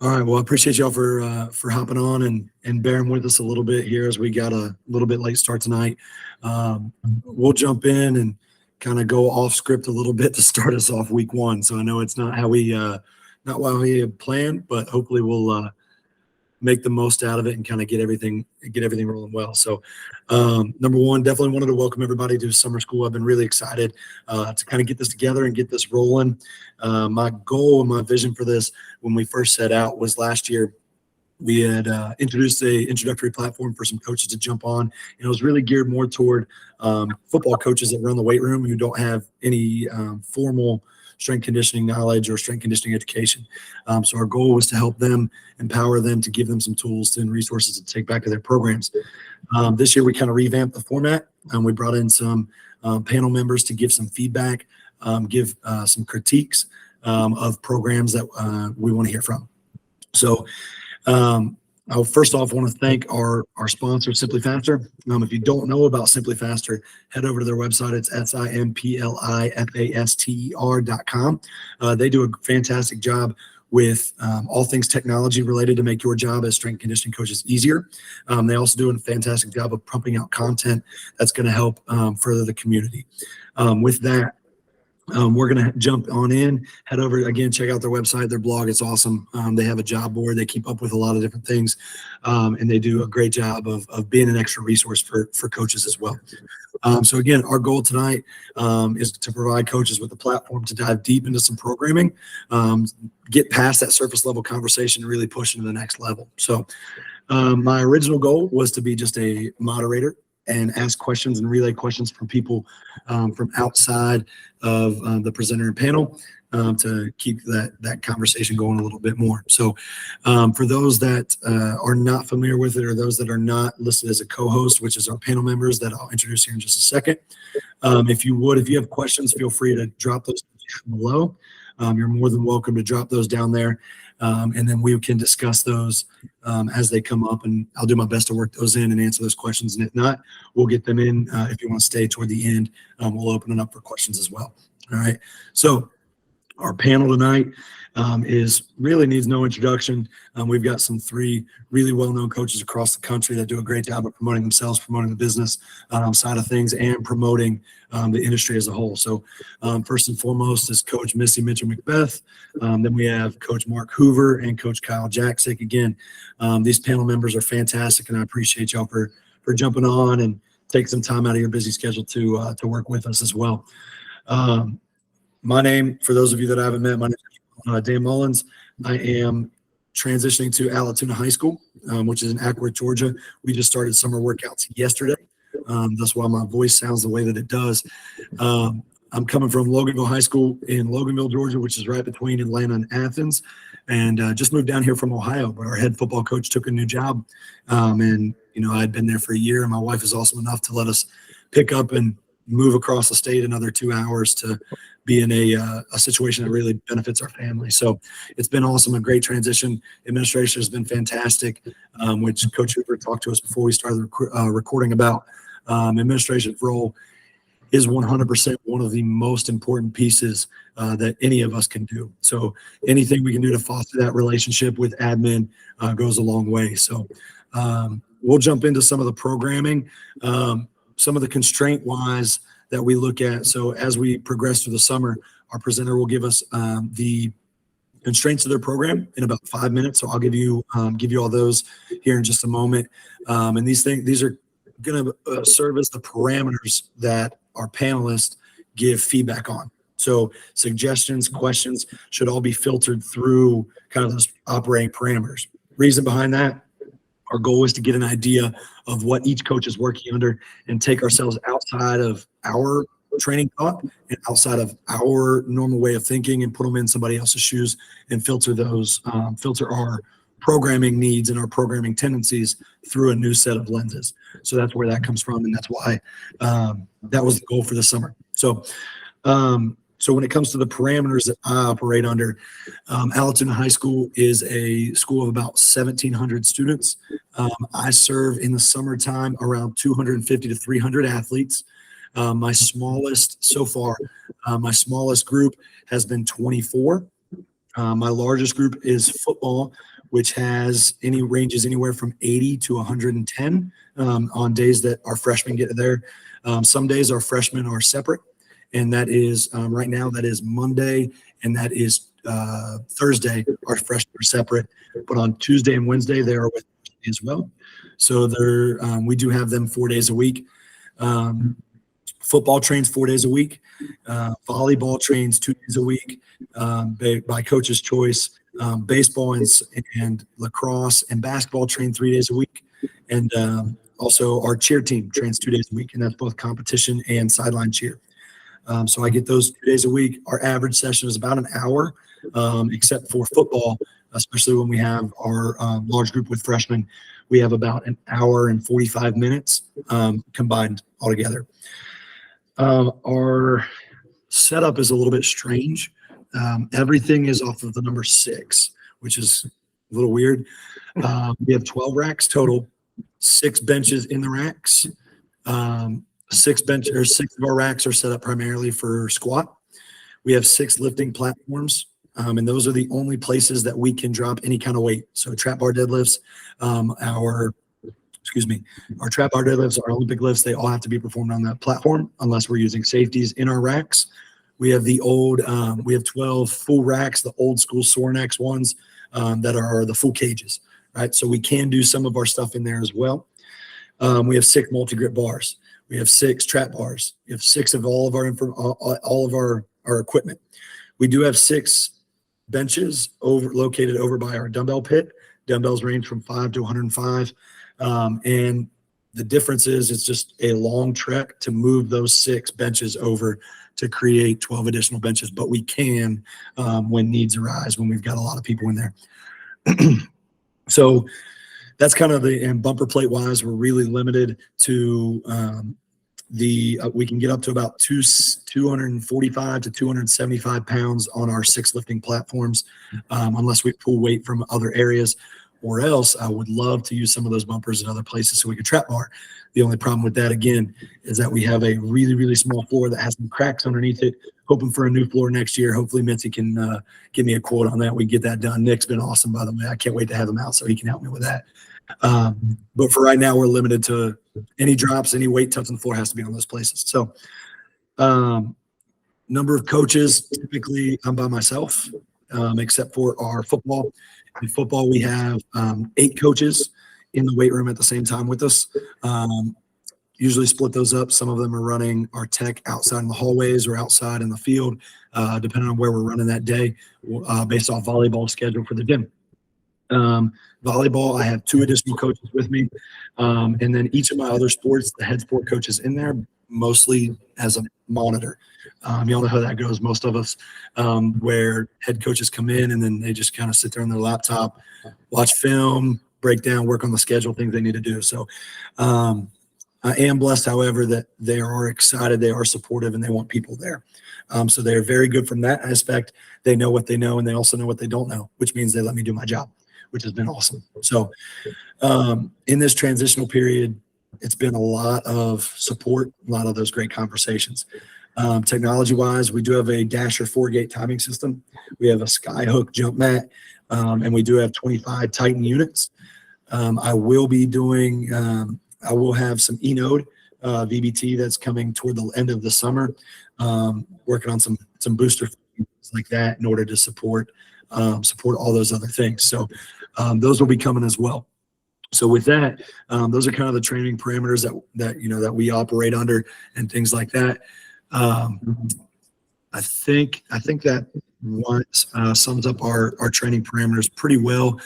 All right. Well, I appreciate y'all for hopping on and bearing with us a little bit here as we got a little bit late start tonight. We'll jump in and kind of go off script a little bit to start us off week one. So I know it's not how we had planned, but hopefully we'll make the most out of it and kind of get everything rolling well. So number one, definitely wanted to welcome everybody to summer school. I've been really excited to kind of get this together and get this rolling. My goal and my vision for this when we first set out was last year. We had introduced a introductory platform for some coaches to jump on, and it was really geared more toward football coaches that run the weight room who don't have any formal strength conditioning knowledge or strength conditioning education. So our goal was to help them, empower them, to give them some tools and resources to take back to their programs. This year we kind of revamped the format, and we brought in some panel members to give some feedback, give some critiques of programs that we want to hear from. So I first off want to thank our sponsor, Simplifaster. If you don't know about Simplifaster, head over to their website. It's simplifaster.com. They do a fantastic job with all things technology related to make your job as strength conditioning coaches easier. They also do a fantastic job of pumping out content that's going to help further the community. With that, we're going to jump on in, head over again, check out their website, their blog. It's awesome. They have a job board. They keep up with a lot of different things. And they do a great job of being an extra resource for coaches as well. So again, our goal tonight is to provide coaches with a platform to dive deep into some programming, get past that surface level conversation and really push into the next level. So my original goal was to be just a moderator and ask questions and relay questions from people from outside of the presenter and panel to keep that conversation going a little bit more. So for those that are not familiar with it, or those that are not listed as a co-host, which is our panel members that I'll introduce here in just a second, if you have questions, feel free to drop those below. You're more than welcome to drop those down there. And then we can discuss those as they come up, and I'll do my best to work those in and answer those questions. And if not, we'll get them in. If you want to stay toward the end, we'll open it up for questions as well. All right. So our panel tonight needs no introduction. We've got three really well-known coaches across the country that do a great job of promoting themselves, promoting the business side of things, and promoting the industry as a whole. So first and foremost is Coach Missy Mitchell-McBeth. Then we have Coach Mark Hoover and Coach Kyle Jacksic. Again, these panel members are fantastic, and I appreciate y'all for jumping on and taking some time out of your busy schedule to work with us as well. My name, for those of you that I haven't met, my name is Dan Mullins. I am transitioning to Allatoona High School, which is in Acworth, Georgia. We just started summer workouts yesterday. That's why my voice sounds the way that it does. I'm coming from Loganville High School in Loganville, Georgia, which is right between Atlanta and Athens, and just moved down here from Ohio. But our head football coach took a new job, and I'd been there for a year, and my wife is awesome enough to let us pick up and move across the state another 2 hours to be in a situation that really benefits our family. So it's been awesome, a great transition. Administration has been fantastic, which Coach Hoover talked to us before we started recording about. Administration role is 100% one of the most important pieces that any of us can do. So anything we can do to foster that relationship with admin goes a long way. So we'll jump into some of the programming. Some of the constraint-wise that we look at. So as we progress through the summer, our presenter will give us the constraints of their program in about 5 minutes. So I'll give you all those here in just a moment. And these are going to serve as the parameters that our panelists give feedback on. So suggestions, questions should all be filtered through kind of those operating parameters. Reason behind that, our goal is to get an idea of what each coach is working under and take ourselves outside of our training thought and outside of our normal way of thinking and put them in somebody else's shoes and filter our programming needs and our programming tendencies through a new set of lenses. So that's where that comes from, and that's why that was the goal for the summer. So when it comes to the parameters that I operate under, Allatoona High School is a school of about 1,700 students. I serve in the summertime around 250 to 300 athletes. My smallest group has been 24. My largest group is football, which ranges anywhere from 80 to 110 on days that our freshmen get there. Some days our freshmen are separate, and that is right now that is Monday, and that is Thursday. Our freshmen are separate, but on Tuesday and Wednesday they are with me as well. So we do have them 4 days a week. Football trains 4 days a week. Volleyball trains 2 days a week by coach's choice. Baseball and lacrosse and basketball train 3 days a week. And also our cheer team trains 2 days a week, and that's both competition and sideline cheer. So I get those 2 days a week. Our average session is about an hour, except for football, especially when we have our large group with freshmen. We have about an hour and 45 minutes combined altogether. Our setup is a little bit strange. Everything is off of the number 6, which is a little weird. We have 12 racks total, 6 benches in the racks. 6 of our racks are set up primarily for squat. We have 6 lifting platforms, and those are the only places that we can drop any kind of weight. So trap bar deadlifts, our trap bar deadlifts, our Olympic lifts, they all have to be performed on that platform unless we're using safeties in our racks. We have we have 12 full racks, the old school Sornex ones that are the full cages, right? So we can do some of our stuff in there as well. We have 6 multi-grip bars. We have 6 trap bars. We have 6 of all of our equipment. We do have 6 benches located over by our dumbbell pit. Dumbbells range from 5 to 105. And the difference is it's just a long trek to move those 6 benches over to create 12 additional benches. But we can when needs arise, when we've got a lot of people in there. So that's kind of and bumper plate wise, we're really limited to we can get up to about 245 to 275 pounds on our 6 lifting platforms, unless we pull weight from other areas. Or else I would love to use some of those bumpers in other places so we could trap bar. The only problem with that, again, is that we have a really, really small floor that has some cracks underneath it. Hoping for a new floor next year. Hopefully Mitzi can give me a quote on that. We get that done. Nick's been awesome, by the way. I can't wait to have him out so he can help me with that. But for right now, we're limited to any drops, any weight touching the floor has to be on those places. So number of coaches, typically I'm by myself, except for our football. In football, we have 8 coaches in the weight room at the same time with us. Usually split those up. Some of them are running our tech outside in the hallways or outside in the field, depending on where we're running that day, based off volleyball schedule for the gym. Volleyball, I have 2 additional coaches with me. And then each of my other sports, the head sport coach is in there, mostly as a monitor. Y'all know how that goes, most of us, where head coaches come in and then they just kind of sit there on their laptop, watch film, break down, work on the schedule, things they need to do. So I am blessed, however, that they are excited, they are supportive, and they want people there. So they're very good from that aspect. They know what they know, and they also know what they don't know, which means they let me do my job, which has been awesome. So in this transitional period, it's been a lot of support, a lot of those great conversations. Technology-wise, we do have a Dasher 4-gate timing system. We have a Skyhook jump mat, and we do have 25 Titan units. I will have some eNode VBT that's coming toward the end of the summer, working on some booster things like that in order to support all those other things. So those will be coming as well. So with that, those are kind of the training parameters that we operate under and things like that. I think that sums up our training parameters pretty well.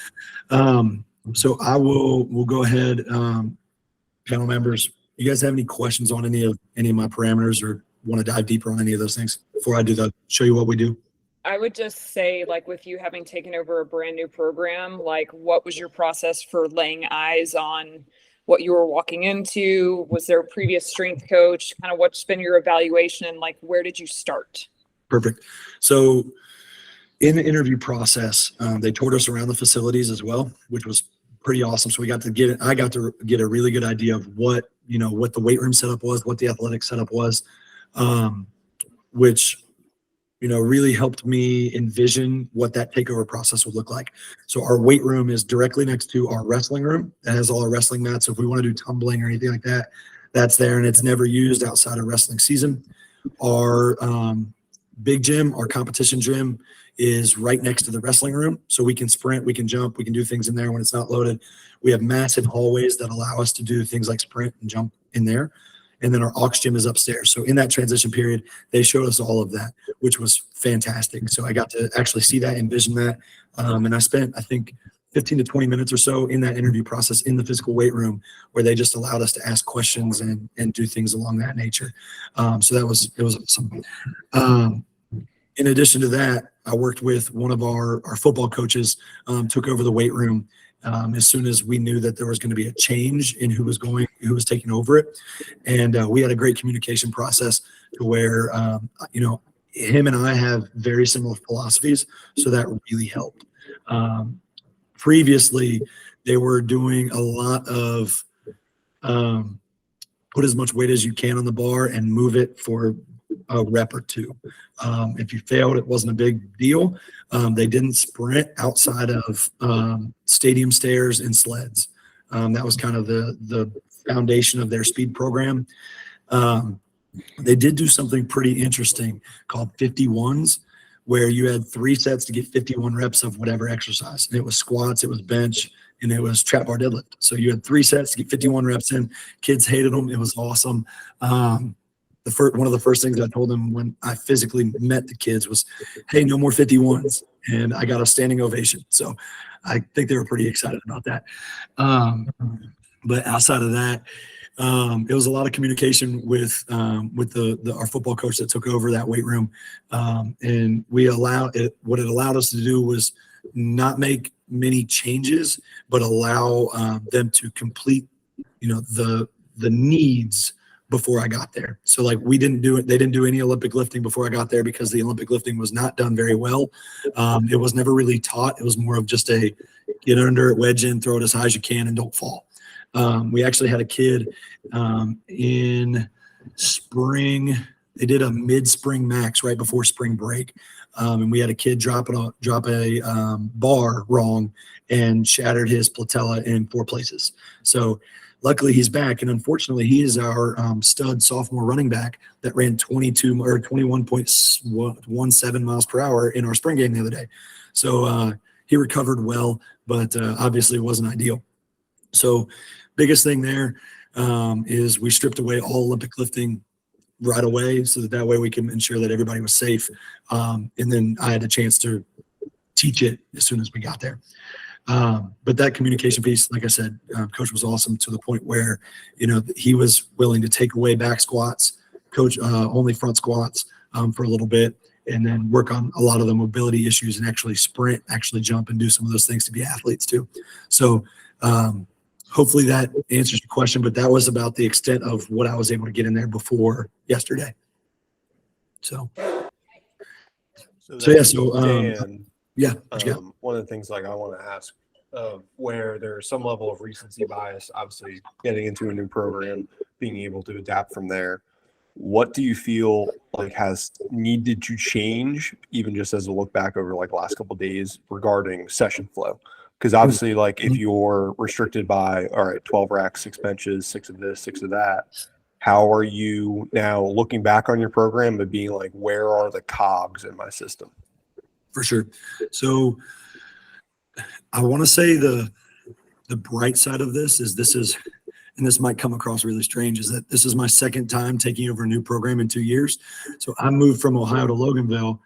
So we'll go ahead, panel members. You guys have any questions on any of my parameters or want to dive deeper on any of those things before I show you what we do? I would just say, like, with you having taken over a brand new program, like, what was your process for laying eyes on what you were walking into? Was there a previous strength coach? Kind of what's been your evaluation, and like, where did you start? Perfect. So in the interview process, they toured us around the facilities as well, which was pretty awesome. So I got to get a really good idea of what the weight room setup was, what the athletic setup was, which really helped me envision what that takeover process would look like. So our weight room is directly next to our wrestling room. That has all our wrestling mats. So if we want to do tumbling or anything like that, that's there, and it's never used outside of wrestling season. Our big gym, our competition gym, is right next to the wrestling room. So we can sprint, we can jump, we can do things in there when it's not loaded. We have massive hallways that allow us to do things like sprint and jump in there. And then our aux gym is upstairs. So in that transition period, they showed us all of that, which was fantastic. So I got to actually see that, envision that. And I spent, I think, 15 to 20 minutes or so in that interview process in the physical weight room, where they just allowed us to ask questions and do things along that nature. So it was awesome. In addition to that, I worked with one of our football coaches, took over the weight room as soon as we knew that there was going to be a change in who was taking over it. And we had a great communication process to where, him and I have very similar philosophies. So that really helped. Previously, they were doing a lot of put as much weight as you can on the bar and move it for a rep or two. If you failed, it wasn't a big deal. They didn't sprint outside of stadium stairs and sleds. That was kind of the foundation of their speed program. They did do something pretty interesting called 51s, where you had 3 sets to get 51 reps of whatever exercise. And it was squats, it was bench, and it was trap bar deadlift. So you had 3 sets to get 51 reps in. Kids hated them. It was awesome. One of the first things I told them when I physically met the kids was, hey, no more 51s. And I got a standing ovation. So I think they were pretty excited about that. But outside of that, it was a lot of communication with our football coach that took over that weight room. And what it allowed us to do was not make many changes, but allow them to complete, the needs before I got there. So like they didn't do any Olympic lifting before I got there because the Olympic lifting was not done very well. It was never really taught. It was more of just a get under it, wedge in, throw it as high as you can, and don't fall. We actually had a kid in spring. They did a mid-spring max right before spring break. And we had a kid drop a bar wrong and shattered his patella in 4 places. So luckily he's back. And unfortunately, he is our stud sophomore running back that ran 21.17 miles per hour in our spring game the other day. So he recovered well, but obviously it wasn't ideal. So biggest thing there is we stripped away all Olympic lifting right away so that way we can ensure that everybody was safe. And then I had a chance to teach it as soon as we got there. But that communication piece, like I said, coach was awesome to the point where, he was willing to take away back squats, coach only front squats for a little bit, and then work on a lot of the mobility issues and actually sprint, actually jump and do some of those things to be athletes too. So hopefully that answers your question, but that was about the extent of what I was able to get in there before yesterday. So Dan, yeah. One of the things I want to ask, where there's some level of recency bias, obviously getting into a new program, being able to adapt from there. What do you feel like has needed to change, even just as a look back over the last couple of days regarding session flow? Because obviously, if you're restricted by, all right, 12 racks, 6 benches, 6 of this, 6 of that, how are you now looking back on your program and being like, where are the cogs in my system? For sure. So I want to say the bright side of this is, and this might come across really strange, is that this is my second time taking over a new program in 2 years. So I moved from Ohio to Loganville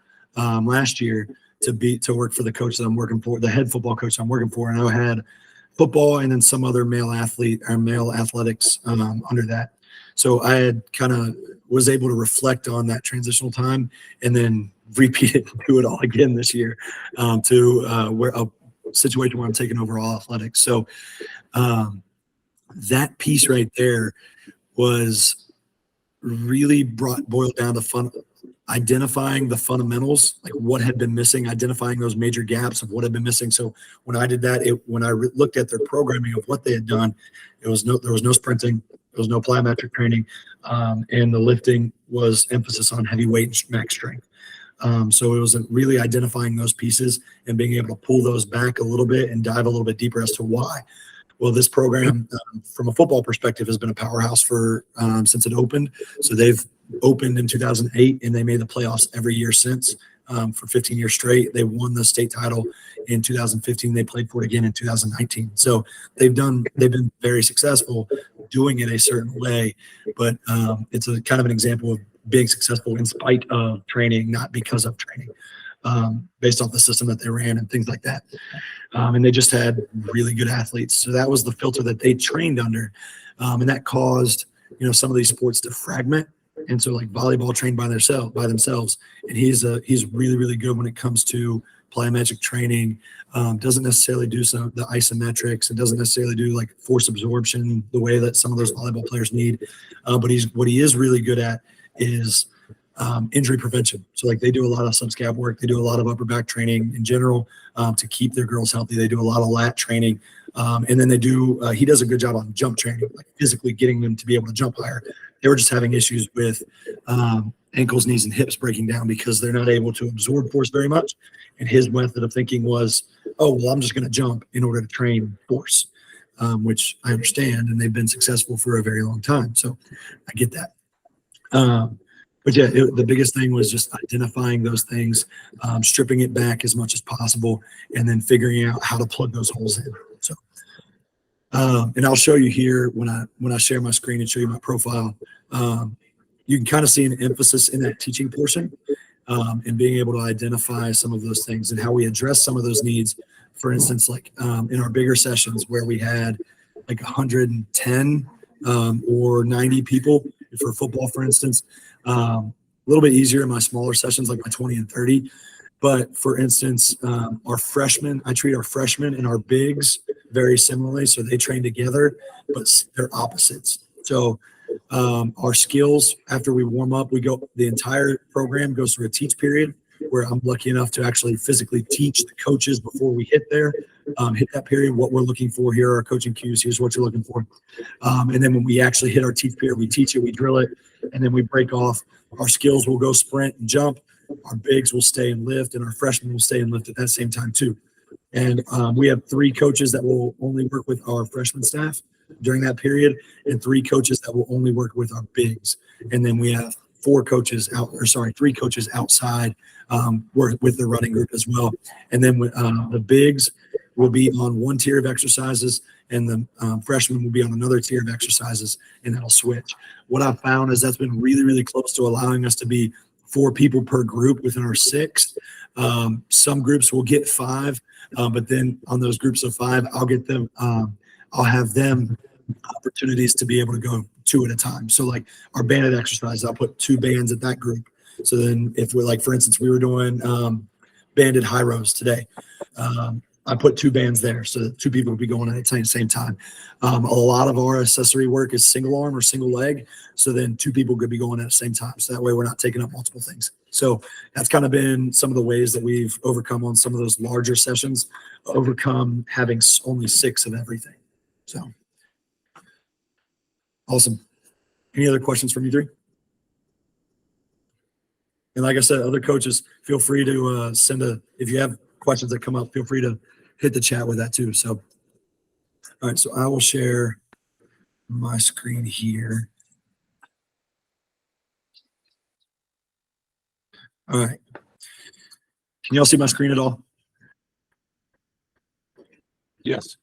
last year to work for the coach that I'm working for, the head football coach I'm working for. And I had football and then some other male athletics under that. So I had was able to reflect on that transitional time and then repeat it, do it all again this year to where a situation where I'm taking over all athletics. So that piece right there was really boiled down to identifying the fundamentals, like what had been missing, identifying those major gaps of what had been missing. So when I did that, when I looked at their programming of what they had done, there was no sprinting, there was no plyometric training, and the lifting was emphasis on heavyweight and max strength. So it was really identifying those pieces and being able to pull those back a little bit and dive a little bit deeper as to why. Well, this program, from a football perspective, has been a powerhouse for since it opened. So they've opened in 2008, and they made the playoffs every year since for 15 years straight. They won the state title in 2015. They played for it again in 2019. So they've been very successful doing it a certain way. But it's a kind of an example of being successful in spite of training, not because of training. Based off the system that they ran and things like that. And they just had really good athletes. So that was the filter that they trained under. And that caused, some of these sports to fragment. And so like volleyball trained by themselves. And he's really, really good when it comes to plyometric training. Doesn't necessarily do some of the isometrics, and doesn't necessarily do like force absorption the way that some of those volleyball players need. But what he is really good at is injury prevention. So like they do a lot of subscap work. They do a lot of upper back training in general to keep their girls healthy. They do a lot of lat training. And then he does a good job on jump training, like physically getting them to be able to jump higher. They were just having issues with ankles, knees, and hips breaking down because they're not able to absorb force very much. And his method of thinking was, I'm just going to jump in order to train force, which I understand. And they've been successful for a very long time. So I get that. But yeah, the biggest thing was just identifying those things, stripping it back as much as possible, and then figuring out how to plug those holes in. So, and I'll show you here when I share my screen and show you my profile. You can kind of see an emphasis in that teaching portion, and being able to identify some of those things and how we address some of those needs. For instance, like in our bigger sessions where we had like 110 or 90 people for football, for instance. A little bit easier in my smaller sessions, like my 20 and 30. But for instance, our freshmen, I treat our freshmen and our bigs very similarly. So they train together, but they're opposites. So our skills, after we warm up, the entire program goes through a teach period where I'm lucky enough to actually physically teach the coaches before we hit that period, what we're looking for. Here are our coaching cues. Here's what you're looking for. And then when we actually hit our teach period, we teach it, we drill it, and then we break off. Our skills will go sprint and jump. Our bigs will stay and lift, and our freshmen will stay and lift at that same time too. And we have 3 coaches that will only work with our freshman staff during that period, and 3 coaches that will only work with our bigs. And then we have 3 coaches outside work with the running group as well. And then the bigs will be on one tier of exercises, and the freshmen will be on another tier of exercises, and that'll switch. What I've found is that's been really, really close to allowing us to be 4 people per group within our 6. Some groups will get 5, but then on those groups of 5, I'll have them opportunities to be able to go 2 at a time. So like our banded exercise, I'll put 2 bands at that group. So then if we're like, for instance, we were doing banded high rows today. I put 2 bands there so that 2 people would be going at the same time. A lot of our accessory work is single arm or single leg. So then 2 people could be going at the same time. So that way we're not taking up multiple things. So that's kind of been some of the ways that we've overcome on some of those larger sessions, overcome having only 6 of everything. So awesome. Any other questions from you 3? And like I said, other coaches, feel free to if you have questions that come up, feel free to hit the chat with that too. So, all right, so I will share my screen here. All right. Can y'all see my screen at all? Yes.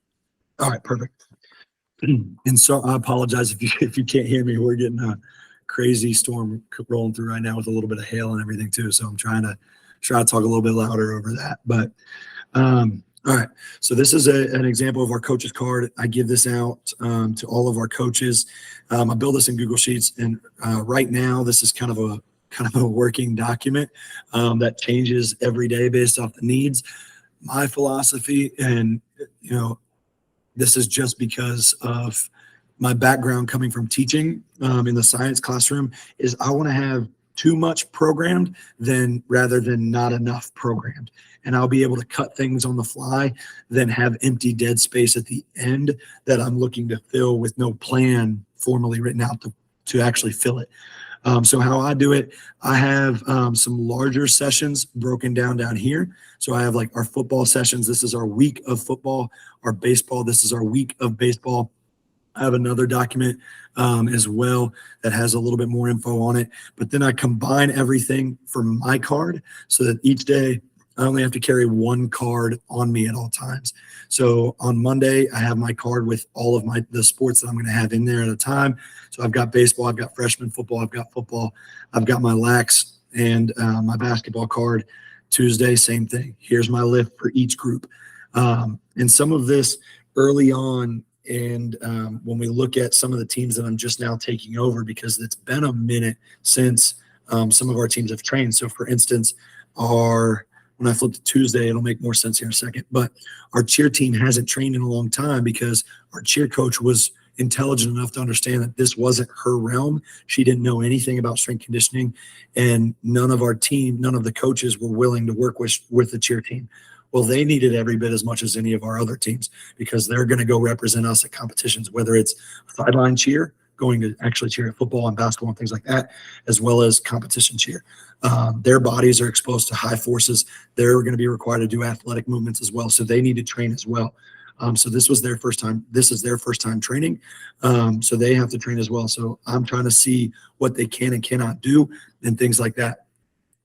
All right, perfect. And so I apologize if you can't hear me. We're getting a crazy storm rolling through right now with a little bit of hail and everything too. So I'm trying to talk a little bit louder over that. But all right. So this is an example of our coaches card. I give this out to all of our coaches. I build this in Google Sheets, and right now this is kind of a working document that changes every day based off the needs. My philosophy, and this is just because of my background coming from teaching in the science classroom, is I want to have too much programmed rather than not enough programmed. And I'll be able to cut things on the fly, then have empty dead space at the end that I'm looking to fill with no plan formally written out to actually fill it. So how I do it, I have some larger sessions broken down here. So I have like our football sessions. This is our week of football. Our baseball, this is our week of baseball. I have another document as well that has a little bit more info on it. But then I combine everything from my card so that each day I only have to carry one card on me at all times. So on Monday, I have my card with all of the sports that I'm going to have in there at a time. So I've got baseball, I've got freshman football, I've got football, I've got my lax and my basketball card. Tuesday, same thing. Here's my lift for each group. And some of this early on, and when we look at some of the teams that I'm just now taking over, because it's been a minute since some of our teams have trained. So for instance, when I flip to Tuesday, it'll make more sense here in a second, but our cheer team hasn't trained in a long time because our cheer coach was intelligent enough to understand that this wasn't her realm. She didn't know anything about strength conditioning, and none of the coaches were willing to work with the cheer team. Well, they needed every bit as much as any of our other teams because they're going to go represent us at competitions, whether it's sideline cheer, going to actually cheer at football and basketball and things like that, as well as competition cheer. Their bodies are exposed to high forces. They're going to be required to do athletic movements as well. So they need to train as well. So this was their first time. This is their first time training. So they have to train as well. So I'm trying to see what they can and cannot do and things like that.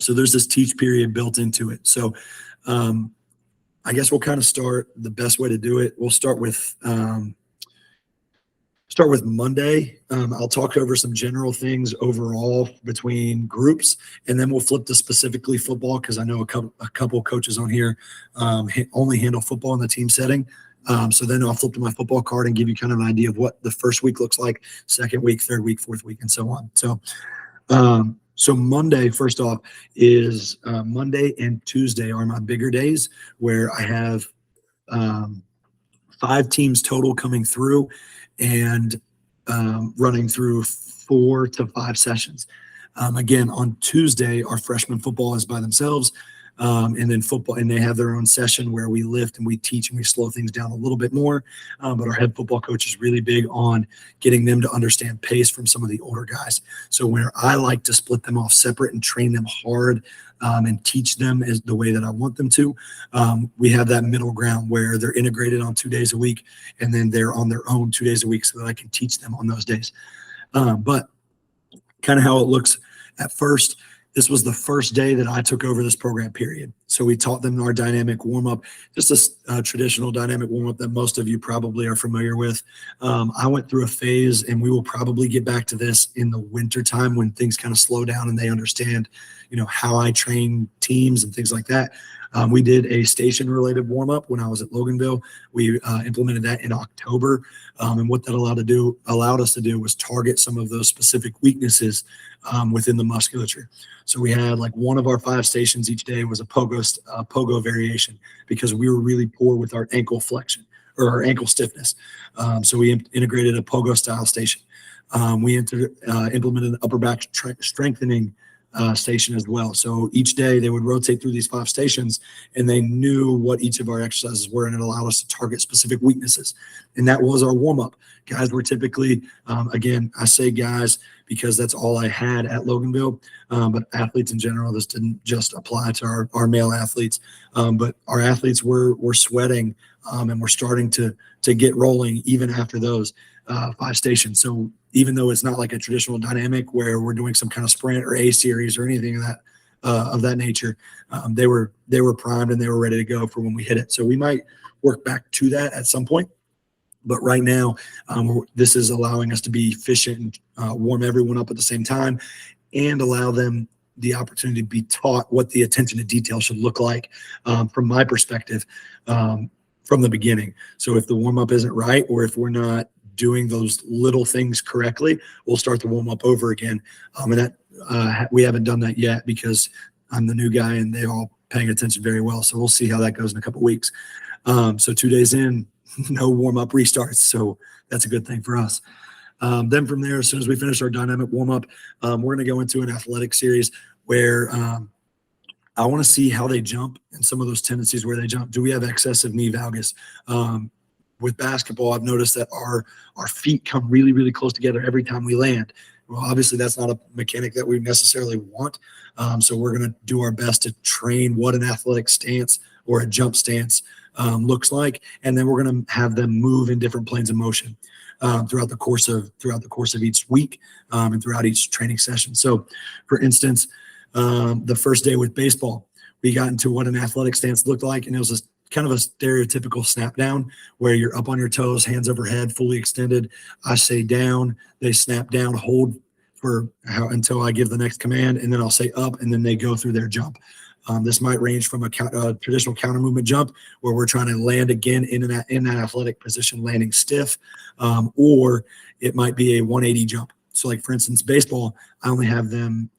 So there's this teach period built into it. So I guess we'll kind of start the best way to do it. We'll start with Monday. I'll talk over some general things overall between groups, and then we'll flip to specifically football because I know a couple coaches on here only handle football in the team setting. So then I'll flip to my football card and give you kind of an idea of what the first week looks like, second week, third week, fourth week, and so on. So Monday, first off, is Monday and Tuesday are my bigger days where I have 5 teams total coming through and running through 4 to 5 sessions. Again, on Tuesday, our freshman football is by themselves. And then football, and they have their own session where we lift and we teach and we slow things down a little bit more. But our head football coach is really big on getting them to understand pace from some of the older guys. So where I like to split them off separate and train them hard and teach them as the way that I want them to, we have that middle ground where they're integrated on 2 days a week and then they're on their own 2 days a week so that I can teach them on those days. But kind of how it looks at first. This was the first day that I took over this program, period. So we taught them our dynamic warm-up, just a traditional dynamic warm-up that most of you probably are familiar with. I went through a phase, and we will probably get back to this in the wintertime when things kind of slow down and they understand, how I train teams and things like that. We did a station-related warm-up when I was at Loganville. We implemented that in October, and what that allowed us to do was target some of those specific weaknesses within the musculature. So we had like one of our 5 stations each day was a pogo variation because we were really poor with our ankle flexion or our ankle stiffness. So we integrated a pogo style station. We implemented an upper back strengthening station as well. So each day they would rotate through these 5 stations and they knew what each of our exercises were, and it allowed us to target specific weaknesses. And that was our warm-up. Guys were typically, again, I say guys because that's all I had at Loganville, but athletes in general, this didn't just apply to our male athletes, but our athletes were sweating and we're starting to get rolling even after those 5 stations. So even though it's not like a traditional dynamic where we're doing some kind of sprint or A series or anything of that nature, they were primed and they were ready to go for when we hit it. So we might work back to that at some point. But right now, this is allowing us to be efficient and warm everyone up at the same time and allow them the opportunity to be taught what the attention to detail should look like from my perspective from the beginning. So if the warm-up isn't right or if we're not doing those little things correctly, we'll start the warm-up over again. And that we haven't done that yet because I'm the new guy and they're all paying attention very well. So we'll see how that goes in a couple of weeks. So 2 days in, no warm-up restarts. So that's a good thing for us. Then from there, as soon as we finish our dynamic warm-up, we're going to go into an athletic series where I want to see how they jump and some of those tendencies where they jump. Do we have excessive knee valgus? With basketball, I've noticed that our feet come really, really close together every time we land. Well, obviously that's not a mechanic that we necessarily want. So we're going to do our best to train what an athletic stance or a jump stance looks like. And then we're going to have them move in different planes of motion throughout the course of each week and throughout each training session. So for instance, the first day with baseball, we got into what an athletic stance looked like. And it was kind of a stereotypical snap down where you're up on your toes, hands overhead, fully extended. I say down, they snap down, hold until I give the next command, and then I'll say up, and then they go through their jump. This might range from a traditional counter movement jump where we're trying to land again in that athletic position, landing stiff, or it might be a 180 jump. So like for instance, baseball, I only have them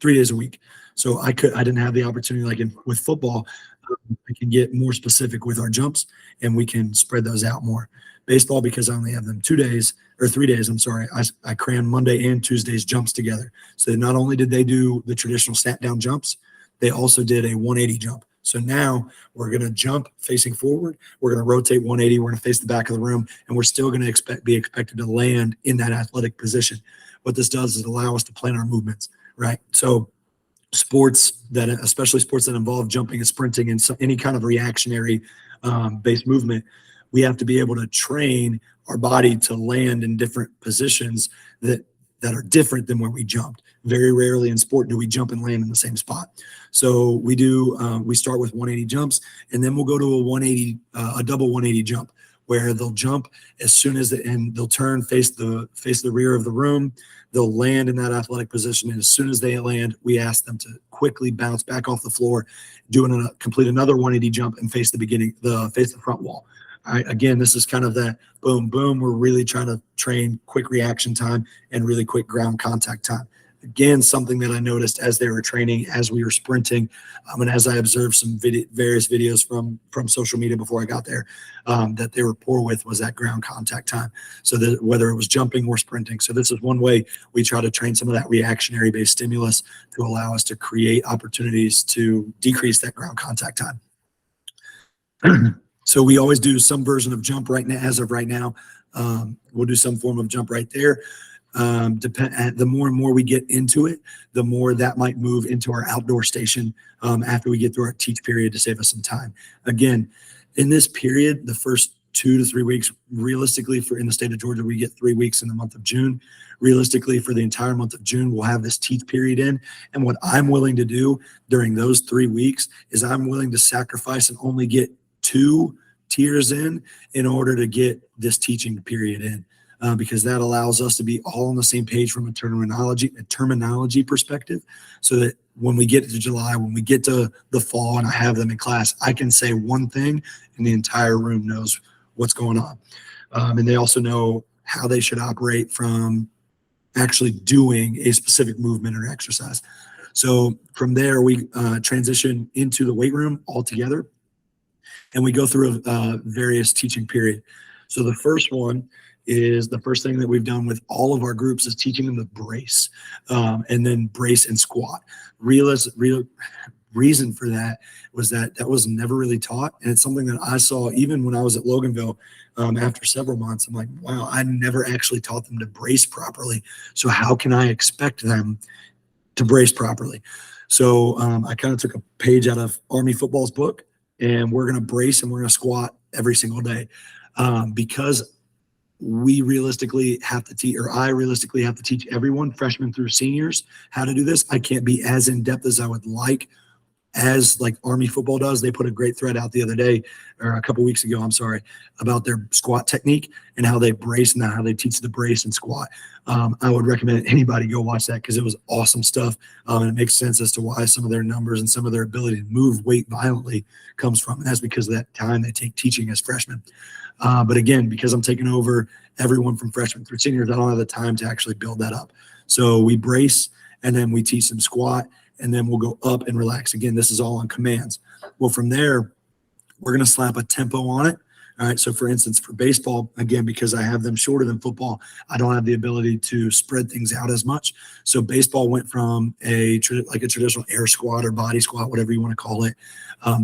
3 days a week. So I didn't have the opportunity like with football. I can get more specific with our jumps and we can spread those out more. Baseball, because I only have them 3 days, I crammed Monday and Tuesday's jumps together. So not only did they do the traditional snap down jumps, they also did a 180 jump. So now we're going to jump facing forward. We're going to rotate 180. We're going to face the back of the room, and we're still going to be expected to land in that athletic position. What this does is allow us to plan our movements, right? So especially sports that involve jumping and sprinting and any kind of reactionary based movement, we have to be able to train our body to land in different positions that are different than where we jumped. Very rarely in sport do we jump and land in the same spot. So we start with 180 jumps, and then we'll go to a double 180 jump, where they'll jump as soon as and they'll turn, face the rear of the room. They'll land in that athletic position, and as soon as they land, we ask them to quickly bounce back off the floor, complete another 180 jump, and face the front wall. All right, again, this is kind of that boom, boom. We're really trying to train quick reaction time and really quick ground contact time. Again, something that I noticed as they were training, as we were sprinting, and as I observed some various videos from social media before I got there, that they were poor with was that ground contact time. So that whether it was jumping or sprinting. So this is one way we try to train some of that reactionary based stimulus to allow us to create opportunities to decrease that ground contact time. So we always do some version of jump right now. As of right now, we'll do some form of jump right there. The more and more we get into it, the more that might move into our outdoor station after we get through our teach period to save us some time. Again, in this period, the first 2 to 3 weeks, realistically in the state of Georgia, we get 3 weeks in the month of June. Realistically, for the entire month of June, we'll have this teach period in. And what I'm willing to do during those 3 weeks is I'm willing to sacrifice and only get 2 tiers in order to get this teaching period in. Because that allows us to be all on the same page from a terminology perspective, so that when we get to July, when we get to the fall and I have them in class, I can say one thing and the entire room knows what's going on. And they also know how they should operate from actually doing a specific movement or exercise. So from there, we transition into the weight room altogether, and we go through a various teaching period. So the first one is the first thing that we've done with all of our groups is teaching them to brace, and then brace and squat. Real reason for that was that was never really taught. And it's something that I saw even when I was at Loganville after several months. I'm like, wow, I never actually taught them to brace properly. So how can I expect them to brace properly? So I kind of took a page out of Army football's book, and we're going to brace and we're going to squat every single day because we realistically have to teach, or I realistically have to teach everyone, freshmen through seniors, how to do this. I can't be as in depth as I would like, as like Army football does. They put a great thread out the other day, or a couple weeks ago, about their squat technique and how they brace and how they teach the brace and squat. I would recommend anybody go watch that because it was awesome stuff. And it makes sense as to why some of their numbers and some of their ability to move weight violently comes from. And that's because of that time they take teaching as freshmen. But again, because I'm taking over everyone from freshmen through seniors, I don't have the time to actually build that up. So we brace, and then we teach them squat, and then we'll go up and relax. Again, this is all on commands. Well, from there, we're going to slap a tempo on it. All right. So for instance, for baseball, again, because I have them shorter than football, I don't have the ability to spread things out as much. So baseball went from a traditional air squat or body squat, whatever you want to call it.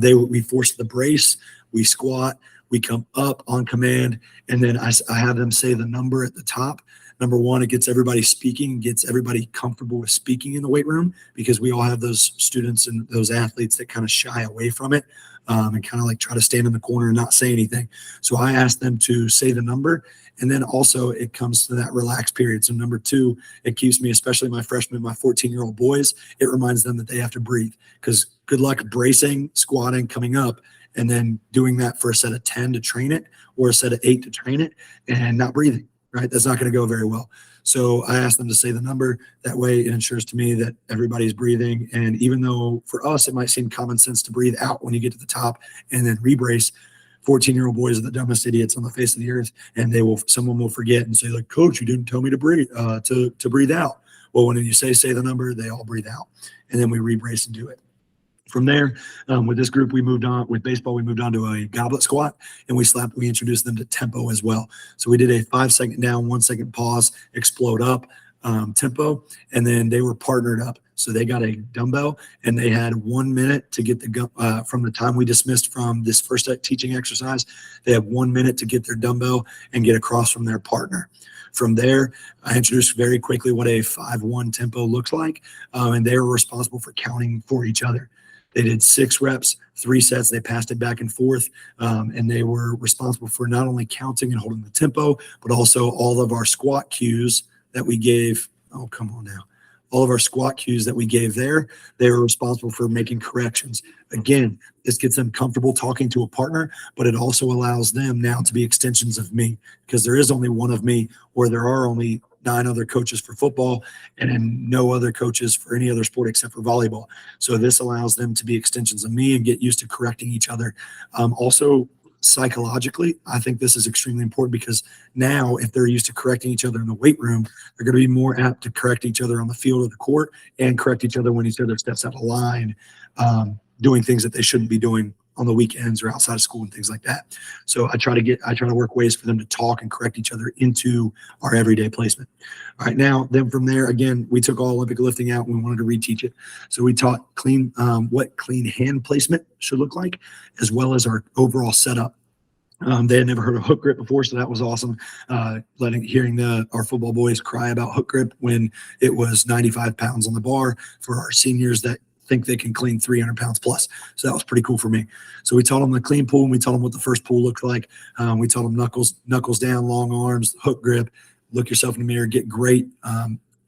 We force the brace, we squat, we come up on command, and then I have them say the number at the top Number one, it gets everybody speaking, gets everybody comfortable with speaking in the weight room, because we all have those students and those athletes that kind of shy away from it, and kind of like try to stand in the corner and not say anything. So I asked them to say the number. And then also it comes to that relaxed period. So number two, it keeps me, especially my freshmen, my 14-year-old boys, it reminds them that they have to breathe, because good luck bracing, squatting, coming up, and then doing that for a set of 10 to train it, or a set of 8 to train it, and not breathing, right? That's not going to go very well. So I asked them to say the number. That way it ensures to me that everybody's breathing. And even though for us, it might seem common sense to breathe out when you get to the top and then rebrace, 14-year-old boys are the dumbest idiots on the face of the earth, and someone will forget and say, like, Coach, you didn't tell me to breathe, to breathe out. Well, when you say the number, they all breathe out, and then we rebrace and do it. From there, with this group, we moved on. With baseball, we moved on to a goblet squat, and we introduced them to tempo as well. So we did a 5-second down, 1-second pause, explode up tempo, and then they were partnered up. So they got a dumbbell, and they had 1 minute to get from the time we dismissed from this first teaching exercise. They have 1 minute to get their dumbbell and get across from their partner. From there, I introduced very quickly what a 5-1 tempo looks like, and they were responsible for counting for each other. They did 6 reps, 3 sets. They passed it back and forth, and they were responsible for not only counting and holding the tempo, but also all of our squat cues that we gave. Oh, come on now. All of our squat cues that we gave there, they were responsible for making corrections. Again, this gets them comfortable talking to a partner, but it also allows them now to be extensions of me, because there is only one of me, or there are only 9 other coaches for football and then no other coaches for any other sport except for volleyball. So this allows them to be extensions of me and get used to correcting each other. Also, psychologically, I think this is extremely important, because now if they're used to correcting each other in the weight room, they're going to be more apt to correct each other on the field or the court, and correct each other when each other steps out of line, doing things that they shouldn't be doing on the weekends or outside of school and things like that. So I try to work ways for them to talk and correct each other into our everyday placement. All right, now then from there, again, we took all Olympic lifting out and we wanted to reteach it. So we taught what clean hand placement should look like, as well as our overall setup. They had never heard of hook grip before, so that was awesome. Hearing our football boys cry about hook grip when it was 95 pounds on the bar for our seniors that think they can clean 300 pounds plus. So that was pretty cool for me. So we taught them the clean pull, and we taught them what the first pull looked like. We taught them knuckles down, long arms, hook grip, look yourself in the mirror, get great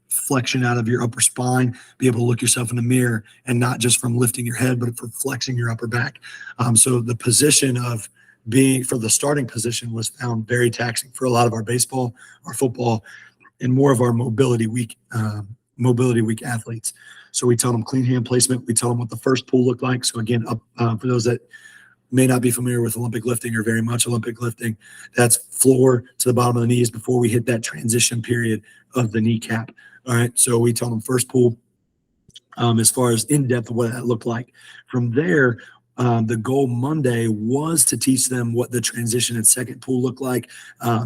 flexion out of your upper spine, be able to look yourself in the mirror, and not just from lifting your head, but from flexing your upper back. So the position of for the starting position was found very taxing for a lot of our baseball, our football, and more of our mobility weak athletes. So we taught them clean hand placement. We taught them what the first pull looked like. So again, for those that may not be familiar with Olympic lifting or very much Olympic lifting, that's floor to the bottom of the knees before we hit that transition period of the kneecap. All right. So we taught them first pull, as far as in depth of what that looked like. From there, the goal Monday was to teach them what the transition and second pull looked like.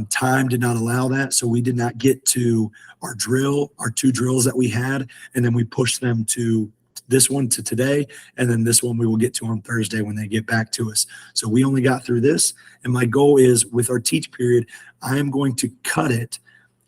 Time did not allow that, so we did not get to our 2 drills that we had, and then we pushed them to this one to today, and then this one we will get to on Thursday when they get back to us. So we only got through this, and my goal is with our teach period, I am going to cut it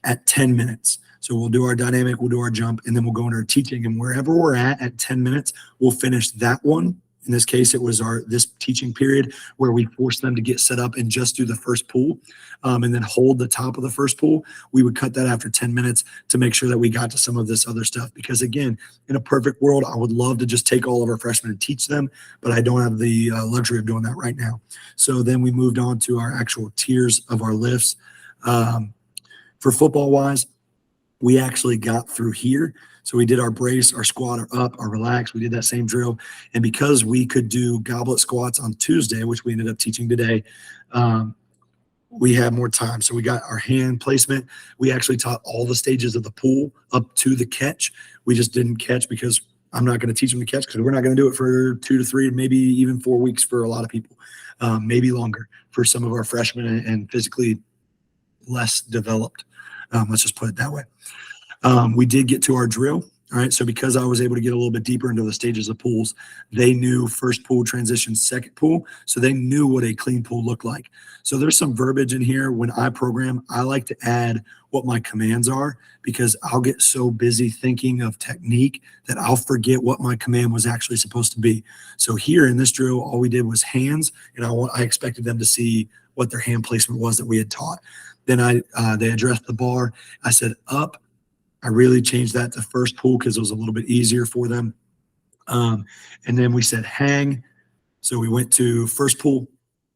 at 10 minutes. So we'll do our dynamic, we'll do our jump, and then we'll go into our teaching, and wherever we're at 10 minutes, we'll finish that one. In this case, it was this teaching period where we forced them to get set up and just do the first pull, and then hold the top of the first pull. We would cut that after 10 minutes to make sure that we got to some of this other stuff. Because again, in a perfect world, I would love to just take all of our freshmen and teach them, but I don't have the luxury of doing that right now. So then we moved on to our actual tiers of our lifts. For football wise, we actually got through here. So we did our brace, our squat, our up, our relax. We did that same drill. And because we could do goblet squats on Tuesday, which we ended up teaching today, we had more time. So we got our hand placement. We actually taught all the stages of the pull up to the catch. We just didn't catch because I'm not going to teach them to catch, because we're not going to do it for 2 to 3, maybe even 4 weeks for a lot of people, maybe longer for some of our freshmen and physically less developed. Let's just put it that way. We did get to our drill. All right. So because I was able to get a little bit deeper into the stages of pools, they knew first pool transition, second pool. So they knew what a clean pool looked like. So there's some verbiage in here. When I program, I like to add what my commands are, because I'll get so busy thinking of technique that I'll forget what my command was actually supposed to be. So here in this drill, all we did was hands, and I expected them to see what their hand placement was that we had taught. Then they addressed the bar. I said up. I really changed that to first pull because it was a little bit easier for them. And then we said hang. So we went to first pull,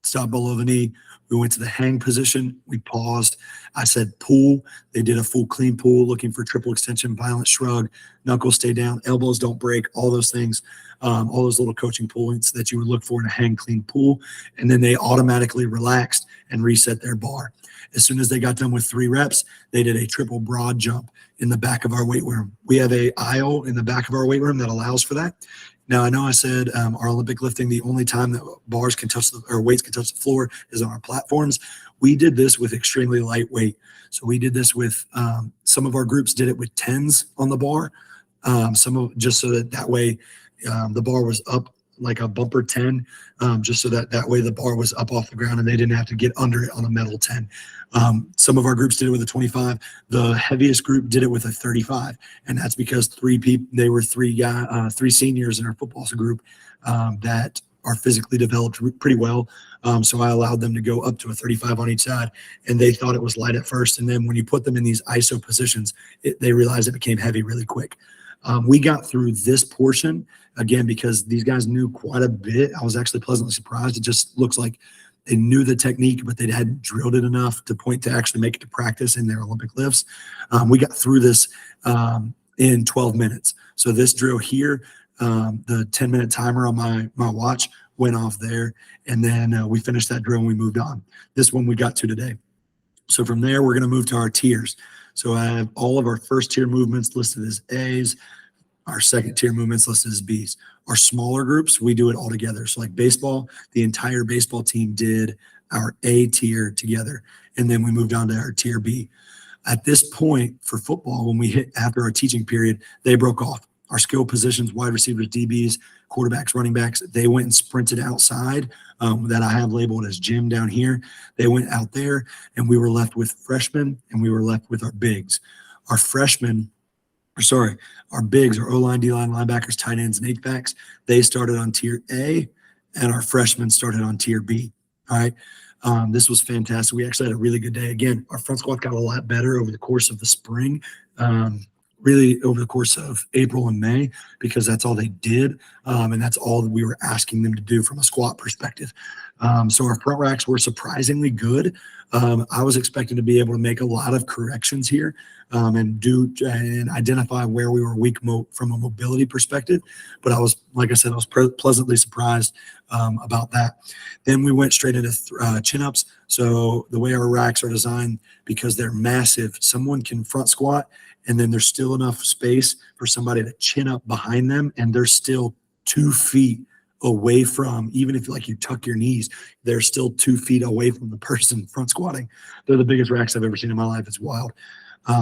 stop below the knee. We went to the hang position. We paused. I said pull. They did a full clean pull, looking for triple extension, violent shrug, knuckles stay down, elbows don't break, all those things, all those little coaching points that you would look for in a hang clean pull. And then they automatically relaxed and reset their bar. As soon as they got done with 3 reps, they did a triple broad jump in the back of our weight room. We have a aisle in the back of our weight room that allows for that. Now, I know I said our Olympic lifting, the only time that bars can touch or weights can touch the floor is on our platforms. We did this with extremely lightweight. So we did this with some of our groups did it with 10s on the bar. Just so that way the bar was up like a bumper 10, just so that way the bar was up off the ground and they didn't have to get under it on a metal 10. Some of our groups did it with a 25. The heaviest group did it with a 35, and that's because they were three seniors in our football group that are physically developed pretty well. So I allowed them to go up to a 35 on each side, and they thought it was light at first. And then when you put them in these ISO positions, they realized it became heavy really quick. We got through this portion again because these guys knew quite a bit. I was actually pleasantly surprised. It just looks like they knew the technique, but they hadn't drilled it enough to point to actually make it to practice in their Olympic lifts. We got through this in 12 minutes. So this drill here, the 10-minute timer on my watch went off there, and then we finished that drill and we moved on. This one we got to today. So from there, we're going to move to our tiers. So I have all of our first tier movements listed as A's, our second tier movements listed as B's. Our smaller groups, we do it all together. So like baseball, the entire baseball team did our A tier together, and then we moved on to our tier B. At this point for football, when we hit after our teaching period, they broke off. Our skill positions, wide receivers, DBs, quarterbacks, running backs, they went and sprinted outside that I have labeled as gym down here. They went out there, and we were left with freshmen, and we were left with our bigs. Our bigs, our O-line, D-line, linebackers, tight ends, and H-backs, they started on tier A, and our freshmen started on tier B. All right. This was fantastic. We actually had a really good day. Again, our front squat got a lot better over the course of the spring. Really over the course of April and May, because that's all they did. And that's all that we were asking them to do from a squat perspective. So our front racks were surprisingly good. I was expecting to be able to make a lot of corrections here and identify where we were weak from a mobility perspective. But I was pleasantly surprised about that. Then we went straight into chin-ups. So the way our racks are designed, because they're massive, someone can front squat, and then there's still enough space for somebody to chin up behind them, and they're still 2 feet away from, even if like you tuck your knees, they're still 2 feet away from the person front squatting. They're the biggest racks I've ever seen in my life. It's wild.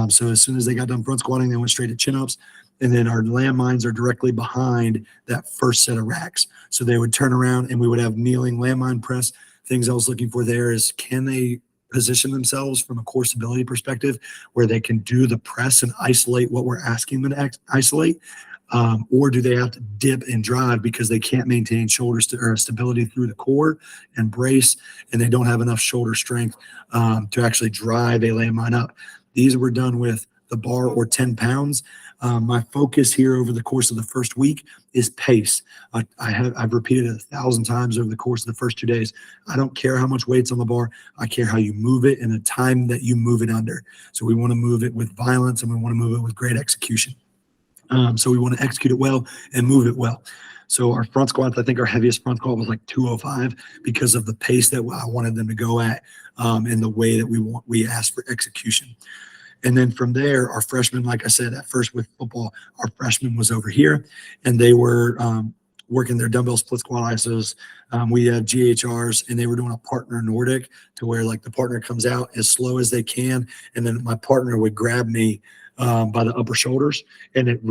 So as soon as they got done front squatting, they went straight to chin-ups, and then our landmines are directly behind that first set of racks. So they would turn around, and we would have kneeling landmine press. Things I was looking for there is, can they position themselves from a core stability perspective where they can do the press and isolate what we're asking them to isolate? Or do they have to dip and drive because they can't maintain shoulder stability through the core and brace, and they don't have enough shoulder strength to actually drive a landmine up? These were done with the bar or 10 pounds. My focus here over the course of the first week is pace. I've repeated it 1,000 times over the course of the first 2 days. I don't care how much weight's on the bar. I care how you move it and the time that you move it under. So we want to move it with violence, and we want to move it with great execution. So we want to execute it well and move it well. So our front squats, I think our heaviest front squat was like 205 because of the pace that I wanted them to go at and the way that we asked for execution. And then from there, our freshmen, like I said, at first with football, our freshman was over here, and they were working their dumbbell split squat isos. We have GHRs, and they were doing a partner Nordic to where like the partner comes out as slow as they can, and then my partner would grab me by the upper shoulders, and it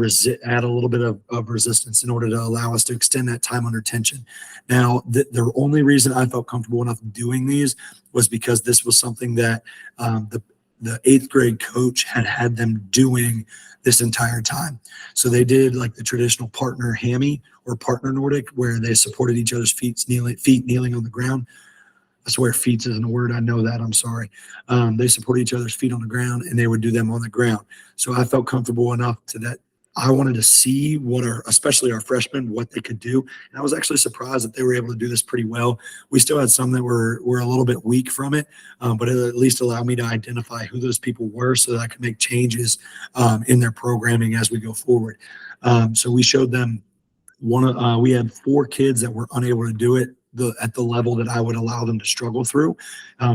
add a little bit of resistance in order to allow us to extend that time under tension. Now, the only reason I felt comfortable enough doing these was because this was something that the 8th grade coach had them doing this entire time. So they did like the traditional partner hammy or partner Nordic, where they supported each other's feet kneeling on the ground. I swear feet isn't a word. I know that. I'm sorry. They supported each other's feet on the ground, and they would do them on the ground. So I felt comfortable enough to that. I wanted to see especially our freshmen, what they could do. And I was actually surprised that they were able to do this pretty well. We still had some that were a little bit weak from it, but it at least allowed me to identify who those people were so that I could make changes in their programming as we go forward. So we showed them we had 4 kids that were unable to do it at the level that I would allow them to struggle through.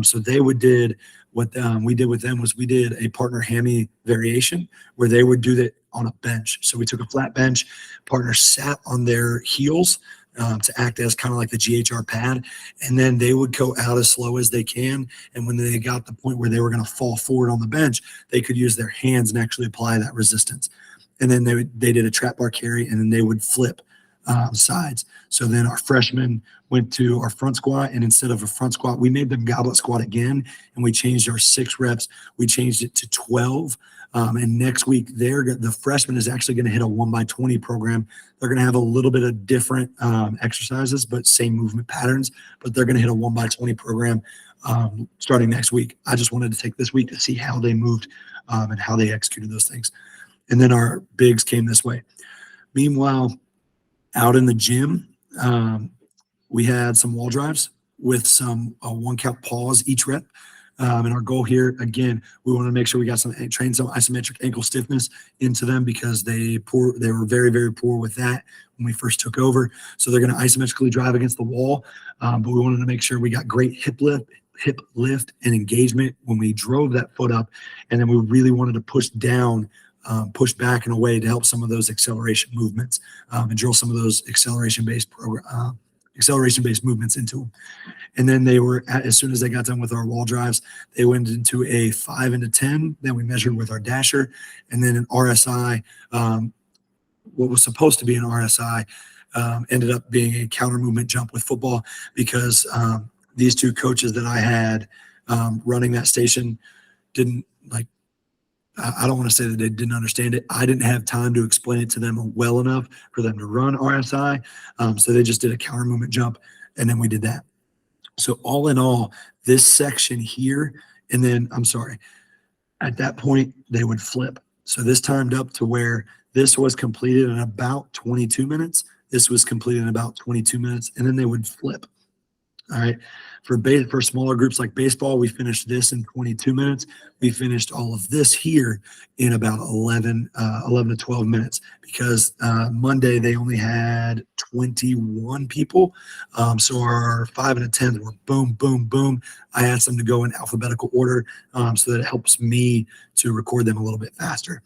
So what we did with them was we did a partner hammy variation where they would do that on a bench. So we took a flat bench, partner sat on their heels to act as kind of like the GHR pad, and then they would go out as slow as they can. And when they got the point where they were going to fall forward on the bench, they could use their hands and actually apply that resistance. And then they did a trap bar carry, and then they would flip sides. So then our freshmen went to our front squat, and instead of a front squat, we made them goblet squat again, and we changed our 6 reps. We changed it to 12. And next week, the freshman is actually going to hit a 1x20 program. They're going to have a little bit of different exercises, but same movement patterns. But they're going to hit a 1x20 program starting next week. I just wanted to take this week to see how they moved and how they executed those things. And then our bigs came this way. Meanwhile, out in the gym, we had some wall drives with some 1-count pause each rep. And our goal here, again, we want to make sure we train some isometric ankle stiffness into them because they were very, very poor with that when we first took over. So they're going to isometrically drive against the wall. But we wanted to make sure we got great hip lift and engagement when we drove that foot up. And then we really wanted to push down, push back in a way to help some of those acceleration movements and drill some of those acceleration-based movements into them. And then as soon as they got done with our wall drives, they went into a 5 into 10. Then we measured with our dasher, and then an RSI. What was supposed to be an RSI ended up being a counter movement jump with football because these 2 coaches that I had running that station didn't like. I don't want to say that they didn't understand it. I didn't have time to explain it to them well enough for them to run RSI. So they just did a counter movement jump, and then we did that. So all in all, this section here, and then at that point, they would flip. So this timed up to where this was completed in about 22 minutes. This was completed in about 22 minutes, and then they would flip. All right. For smaller groups like baseball, we finished this in 22 minutes. We finished all of this here in about 11 to 12 minutes because Monday they only had 21 people. So our 5 and a 10s were boom, boom, boom. I asked them to go in alphabetical order so that it helps me to record them a little bit faster.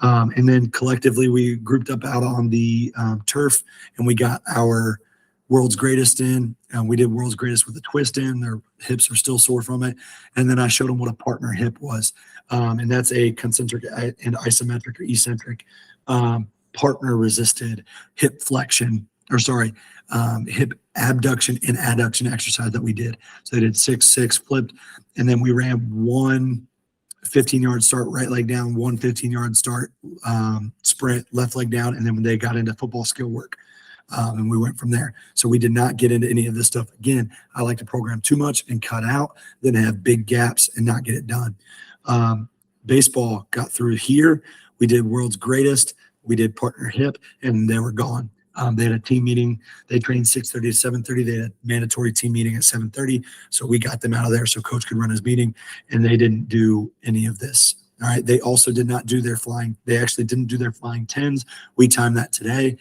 And then collectively we grouped up out on the turf, and we got our world's greatest in. We did world's greatest with a twist in. Their hips are still sore from it. And then I showed them what a partner hip was. And that's a concentric and isometric or eccentric partner resisted hip flexion, hip abduction and adduction exercise that we did. So they did 6-6 flipped. And then we ran one 15-yard start, right leg down, one 15-yard start, sprint, left leg down. And then when they got into football skill work, and we went from there. So we did not get into any of this stuff. Again, I like to program too much and cut out, then have big gaps and not get it done. Baseball got through here. We did world's greatest. We did partner hip, and they were gone. They had a team meeting. They trained 6:30 to 7:30. They had a mandatory team meeting at 7:30. So we got them out of there so coach could run his meeting, and they didn't do any of this. All right. They also did not do their flying. They actually didn't do their flying 10s. We timed that today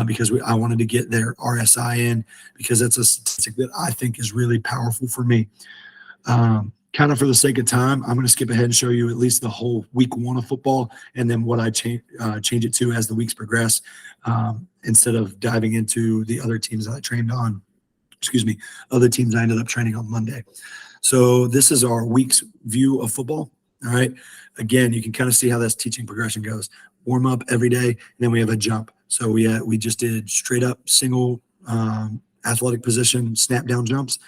because I wanted to get their RSI in because that's a statistic that I think is really powerful for me. Kind of for the sake of time, I'm going to skip ahead and show you at least the whole week 1 of football and then what I change it to as the weeks progress instead of diving into the other teams that I trained on. Other teams I ended up training on Monday. So this is our week's view of football. All right. Again, you can kind of see how this teaching progression goes. Warm up every day, and then we have a jump. So we just did straight up single athletic position snap down jumps,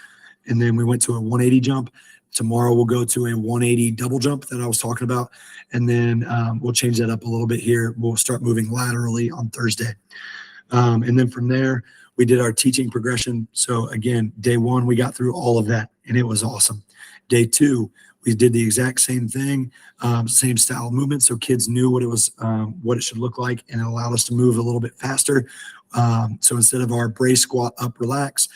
and then we went to a 180 jump. Tomorrow we'll go to a 180 double jump that I was talking about, and then we'll change that up a little bit here. We'll start moving laterally on Thursday, and then from there we did our teaching progression. So again, day one we got through all of that, and it was awesome. Day two, we did the exact same thing, same style of movement, so kids knew what it was, what it should look like, and it allowed us to move a little bit faster. So instead of our brace, squat, up, relax,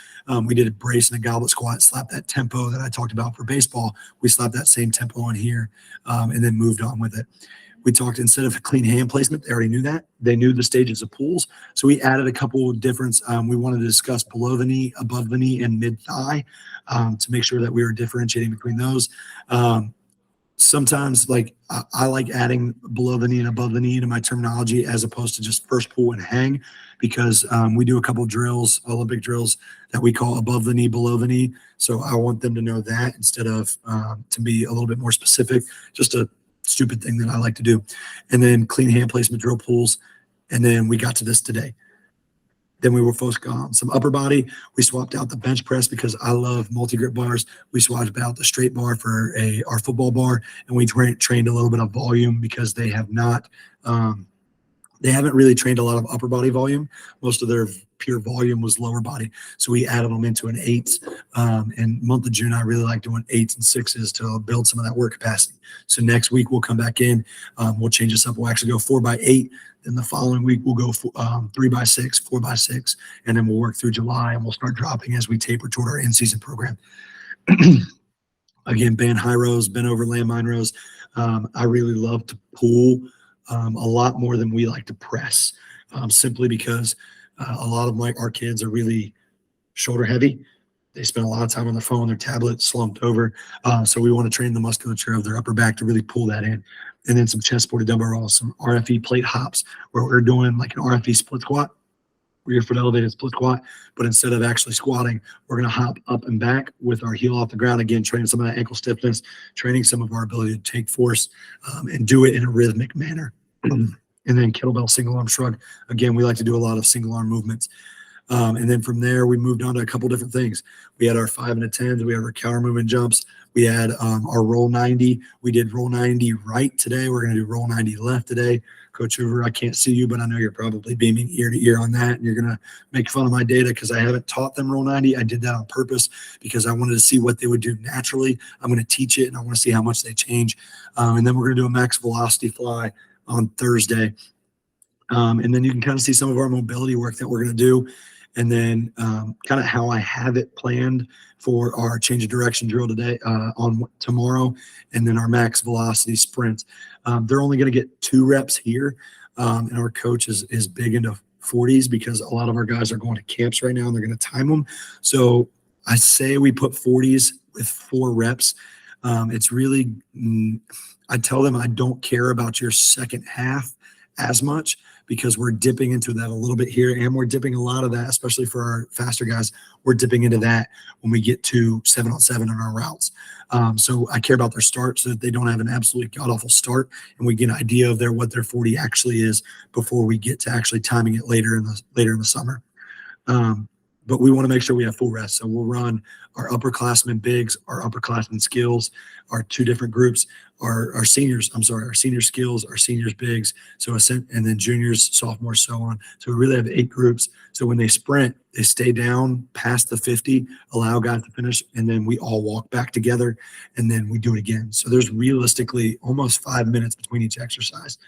we did a brace and a goblet squat, slap that tempo that I talked about for baseball. We slapped that same tempo in here, and then moved on with it. We talked, instead of clean hand placement, they already knew that. They knew the stages of pulls. So we added a couple of difference. We wanted to discuss below the knee, above the knee, and mid thigh, to make sure that we were differentiating between those. Sometimes I like adding below the knee and above the knee into my terminology as opposed to just first pull and hang, because we do a couple drills, Olympic drills, that we call above the knee, below the knee. So I want them to know that instead of to be a little bit more specific, just a stupid thing that I like to do. And then clean hand placement drill pulls. And then we got to this today. Then we were focused on some upper body. We swapped out the bench press because I love multi-grip bars. We swapped out the straight bar for our football bar, and we trained a little bit of volume because they have not, they haven't really trained a lot of upper body volume. Most of their pure volume was lower body. So we added them into an 8s. And month of June, I really like doing 8s and 6s to build some of that work capacity. So next week we'll come back in, we'll change this up. We'll actually go 4x8. Then the following week we'll go 3x6, 4x6, and then we'll work through July, and we'll start dropping as we taper toward our in-season program. Again, band high rows, bent over landmine rows. I really love to pull a lot more than we like to press, simply because a lot of our kids are really shoulder heavy. They spend a lot of time on their phone, their tablet, slumped over. So we want to train the musculature of their upper back to really pull that in. And then some chest supported dumbbell rolls, some RFE plate hops, where we're doing like an RFE split squat, rear foot elevated split squat. But instead of actually squatting, we're going to hop up and back with our heel off the ground. Again, training some of that ankle stiffness, training some of our ability to take force, and do it in a rhythmic manner. And then kettlebell single arm shrug. Again, we like to do a lot of single arm movements. And then from there, we moved on to a couple different things. We had our 5 and a 10s. We had our counter movement jumps. We had our roll 90. We did roll 90 right today. We're going to do roll 90 left today. Coach Hoover, I can't see you, but I know you're probably beaming ear to ear on that. And you're going to make fun of my data because I haven't taught them roll 90. I did that on purpose because I wanted to see what they would do naturally. I'm going to teach it, and I want to see how much they change. And then we're going to do a max velocity fly on Thursday. And then you can kind of see some of our mobility work that we're going to do. And then kind of how I have it planned for our change of direction drill today, on tomorrow, and then our max velocity sprint. They're only going to get 2 reps here. And our coach is big into 40s because a lot of our guys are going to camps right now and they're going to time them. So I say we put 40s with 4 reps. It's really, I tell them I don't care about your second half as much, because we're dipping into that a little bit here, and we're dipping a lot of that, especially for our faster guys. We're dipping into that when we get to 7-on-7 on our routes. So I care about their start so that they don't have an absolutely god-awful start, and we get an idea of what their 40 actually is before we get to actually timing it later in the summer. But we want to make sure we have full rest. So we'll run our upperclassmen bigs, our upperclassmen skills, our 2 different groups, our seniors skills, our seniors bigs, and then juniors, sophomores, so on. So we really have 8 groups. So when they sprint, they stay down past the 50, allow guys to finish, and then we all walk back together, and then we do it again. So there's realistically almost 5 minutes between each exercise.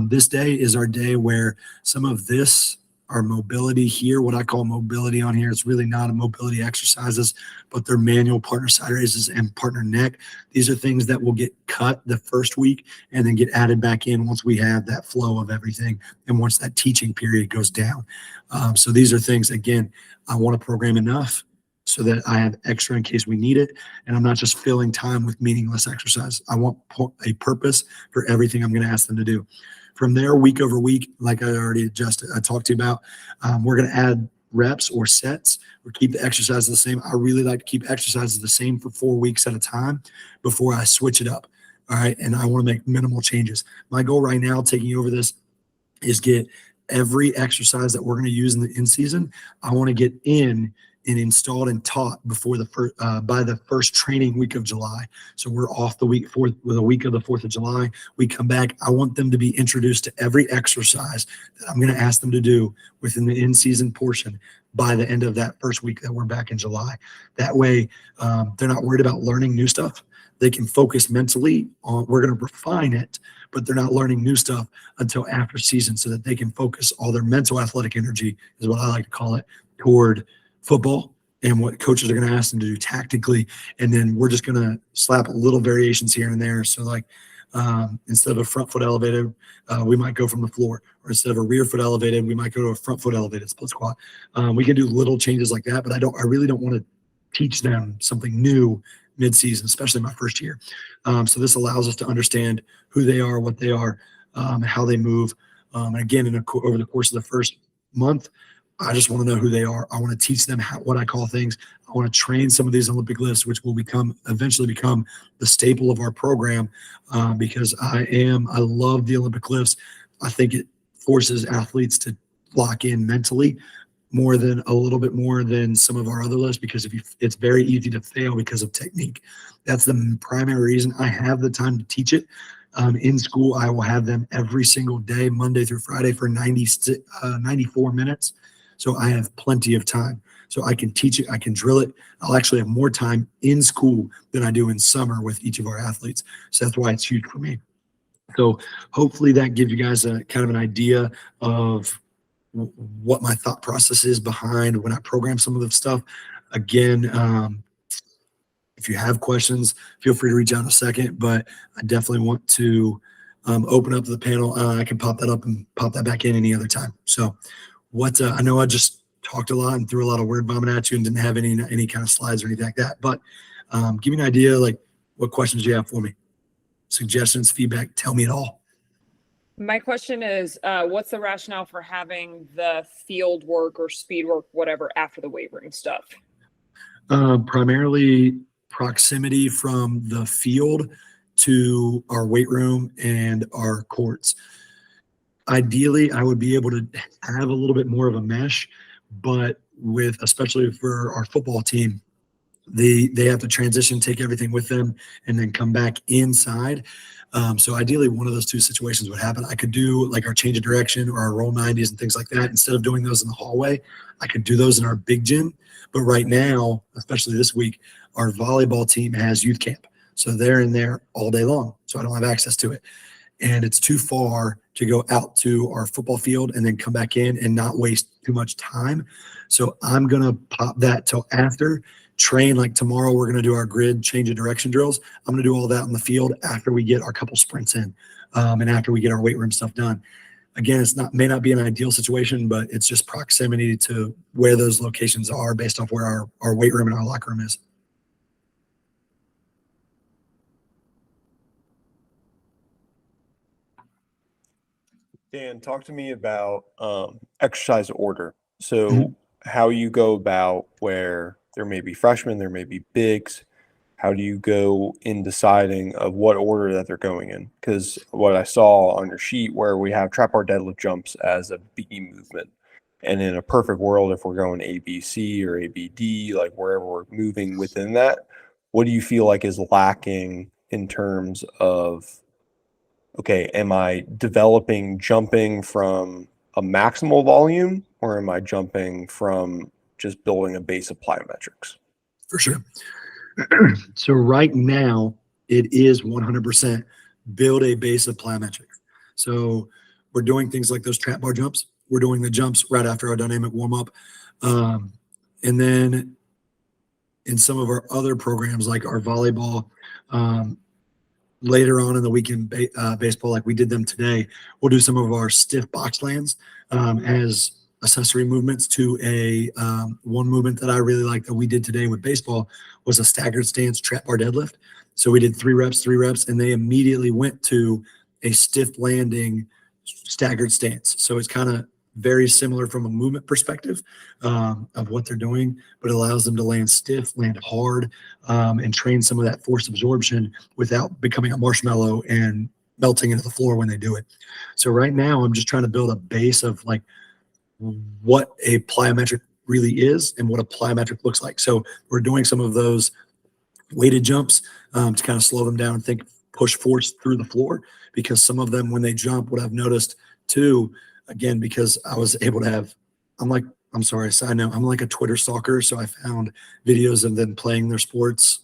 This day is our day where some of this, our mobility here, what I call mobility on here, it's really not a mobility exercises, but they're manual partner side raises and partner neck. These are things that will get cut the first week and then get added back in once we have that flow of everything and once that teaching period goes down. So these are things, again, I want to program enough so that I have extra in case we need it, and I'm not just filling time with meaningless exercise. I want a purpose for everything I'm going to ask them to do. From there, week over week, like I already talked to you about, we're going to add reps or sets or keep the exercises the same. I really like to keep exercises the same for 4 weeks at a time before I switch it up. All right. And I want to make minimal changes. My goal right now, taking over this, is get every exercise that we're going to use in the in season. I want to get in and installed and taught before the first, by the first training week of July. So we're off the week with a week of the 4th of July. We come back. I want them to be introduced to every exercise that I'm going to ask them to do within the in-season portion by the end of that first week that we're back in July. That way, they're not worried about learning new stuff. They can focus mentally on, we're going to refine it, but they're not learning new stuff until after season, so that they can focus all their mental athletic energy, is what I like to call it, toward football and what coaches are going to ask them to do tactically. And then we're just going to slap little variations here and there. So like, instead of a front foot elevated, we might go from the floor, or instead of a rear foot elevated, we might go to a front foot elevated split squat. We can do little changes like that, but I really don't want to teach them something new mid-season, especially my first year. So this allows us to understand who they are, what they are, how they move. And again, over the course of the first month, I just want to know who they are. I want to teach them what I call things. I want to train some of these Olympic lifts, which will eventually become the staple of our program, because I love the Olympic lifts. I think it forces athletes to lock in mentally a little bit more than some of our other lifts, because it's very easy to fail because of technique. That's the primary reason I have the time to teach it. In school, I will have them every single day, Monday through Friday, for 94 minutes. So I have plenty of time. So I can teach it, I can drill it. I'll actually have more time in school than I do in summer with each of our athletes. So that's why it's huge for me. So hopefully that gives you guys a kind of an idea of what my thought process is behind when I program some of the stuff. Again, if you have questions, feel free to reach out in a second, but I definitely want to open up the panel. I can pop that up and pop that back in any other time. So I know I just talked a lot and threw a lot of word vomit at you and didn't have any kind of slides or anything like that, but give me an idea, like what questions you have for me, suggestions, feedback, tell me it all. My question is, what's the rationale for having the field work or speed work, whatever, after the weight room stuff? Primarily proximity from the field to our weight room and our courts. Ideally, I would be able to have a little bit more of a mesh, but especially for our football team, they have to transition, take everything with them, and then come back inside. So ideally, one of those two situations would happen. I could do like our change of direction or our roll 90s and things like that. Instead of doing those in the hallway, I could do those in our big gym. But right now, especially this week, our volleyball team has youth camp. So they're in there all day long. So I don't have access to it. And it's too far to go out to our football field and then come back in and not waste too much time. So I'm going to pop that till after. Train, like tomorrow we're going to do our grid change of direction drills. I'm going to do all that on the field after we get our couple sprints in, and after we get our weight room stuff done. Again, may not be an ideal situation, but it's just proximity to where those locations are based off where our weight room and our locker room is. Dan, talk to me about exercise order. So how you go about where there may be freshmen, there may be bigs. How do you go in deciding of what order that they're going in? Because what I saw on your sheet where we have trap bar deadlift jumps as a B movement. And in a perfect world, if we're going ABC or ABD, like wherever we're moving within that, what do you feel like is lacking in terms of, okay, am I developing jumping from a maximal volume, or am I jumping from just building a base of plyometrics? For sure. So right now it is 100% build a base of plyometrics. So we're doing things like those trap bar jumps. We're doing the jumps right after our dynamic warm up. And then in some of our other programs, like our volleyball, later on in the weekend, baseball, like we did them today, we'll do some of our stiff box lands as accessory movements to one movement that I really like that we did today with baseball was a staggered stance trap bar deadlift. So we did 3 reps, and they immediately went to a stiff landing staggered stance. So it's kind of very similar from a movement perspective of what they're doing, but it allows them to land stiff, land hard, and train some of that force absorption without becoming a marshmallow and melting into the floor when they do it. So right now I'm just trying to build a base of like what a plyometric really is and what a plyometric looks like. So we're doing some of those weighted jumps to kind of slow them down and push force through the floor, because some of them, when they jump, what I've noticed too, again, because I was able to have, I'm sorry, side note, I'm like a Twitter stalker. So I found videos of them playing their sports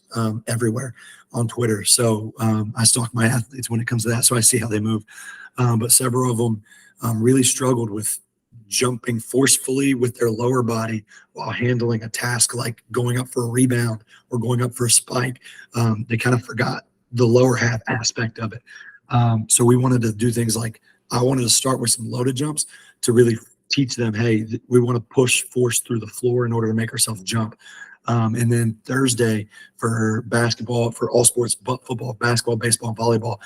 everywhere on Twitter. So I stalk my athletes when it comes to that. So I see how they move. But several of them really struggled with jumping forcefully with their lower body while handling a task like going up for a rebound or going up for a spike. They kind of forgot the lower half aspect of it. So we wanted to do things like, I wanted to start with some loaded jumps to really teach them, hey, we want to push force through the floor in order to make ourselves jump. And then Thursday for basketball, for all sports, but football, basketball, baseball, volleyball,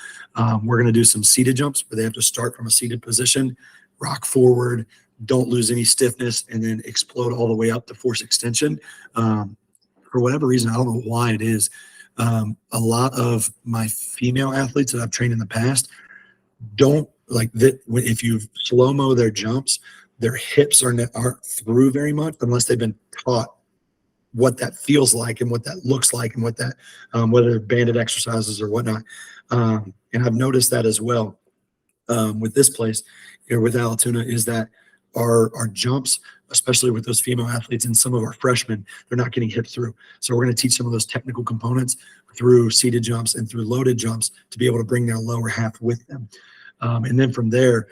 we're going to do some seated jumps where they have to start from a seated position, rock forward, don't lose any stiffness, and then explode all the way up to force extension. For whatever reason, I don't know why it is. A lot of my female athletes that I've trained in the past don't like that. If you slow-mo their jumps, their hips aren't through very much unless they've been taught what that feels like and what that looks like and what that, whether they're banded exercises or whatnot. And I've noticed that as well with this place here with Allatoona, is that our jumps, especially with those female athletes and some of our freshmen, they're not getting hip through. So we're going to teach some of those technical components through seated jumps and through loaded jumps to be able to bring their lower half with them. And then from there,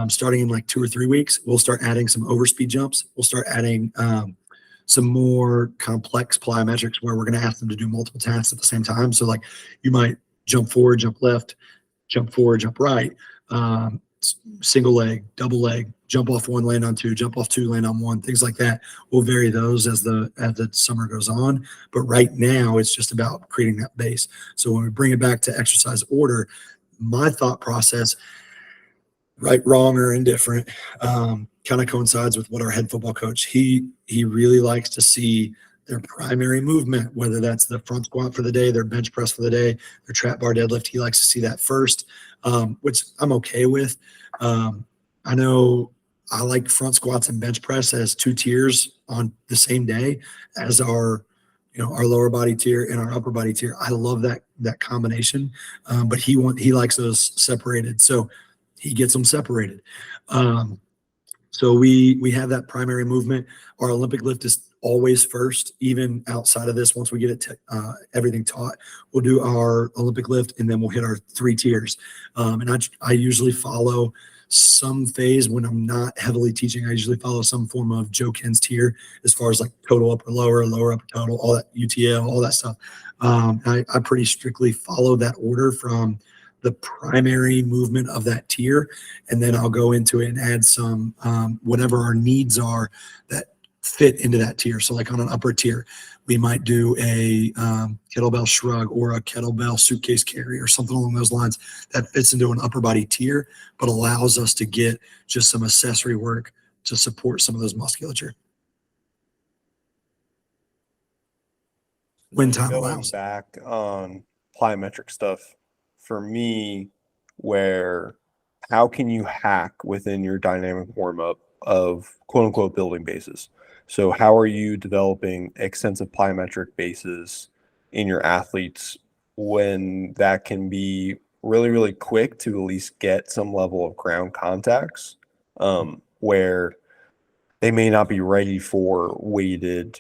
starting in like 2 or 3 weeks, we'll start adding some overspeed jumps. We'll start adding some more complex plyometrics where we're going to ask them to do multiple tasks at the same time. So like you might jump forward, jump left, jump forward, jump right, single leg, double leg, jump off one, land on two, jump off two, land on one, things like that. We'll vary those as the summer goes on. But right now it's just about creating that base. So when we bring it back to exercise order, my thought process, right, wrong, or indifferent, kind of coincides with what our head football coach, he really likes to see their primary movement, whether that's the front squat for the day, their bench press for the day, their trap bar deadlift. He likes to see that first, which I'm okay with. I know I like front squats and bench press as 2 tiers on the same day as our lower body tier and our upper body tier. I love that combination, but he likes those separated, so he gets them separated. So we have that primary movement. Our Olympic lift is always first, even outside of this. Once we get everything taught, we'll do our Olympic lift, and then we'll hit our 3 tiers. And I usually follow some phase when I'm not heavily teaching. I usually follow some form of Joe Ken's tier as far as like total upper lower, lower upper total, all that UTL, all that stuff. I pretty strictly follow that order from the primary movement of that tier, and then I'll go into it and add some whatever our needs are that fit into that tier. So like on an upper tier, we might do a kettlebell shrug or a kettlebell suitcase carry or something along those lines that fits into an upper body tier, but allows us to get just some accessory work to support some of those musculature when time allows. Back on plyometric stuff, for me, where how can you hack within your dynamic warm-up of quote-unquote building bases? So how are you developing extensive plyometric bases in your athletes when that can be really, really quick to at least get some level of ground contacts, where they may not be ready for weighted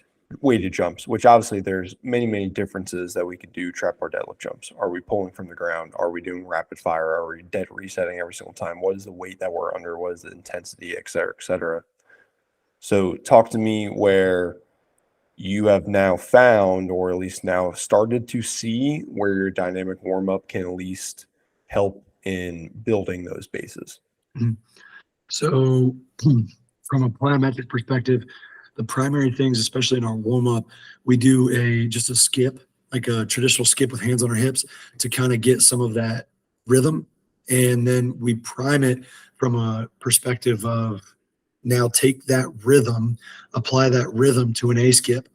jumps, which obviously there's many differences that we could do trap bar deadlift jumps. Are we pulling from the ground? Are we doing rapid fire? Are we dead resetting every single time? What is the weight that we're under? What is the intensity, et cetera, et cetera? So talk to me where you have now found, or at least now started to see, where your dynamic warm-up can at least help in building those bases. So from a plyometric perspective, the primary things, especially in our warm-up, we do just a skip, like a traditional skip with hands on our hips to kind of get some of that rhythm. And then we prime it from a perspective of now take that rhythm, apply that rhythm to an A skip.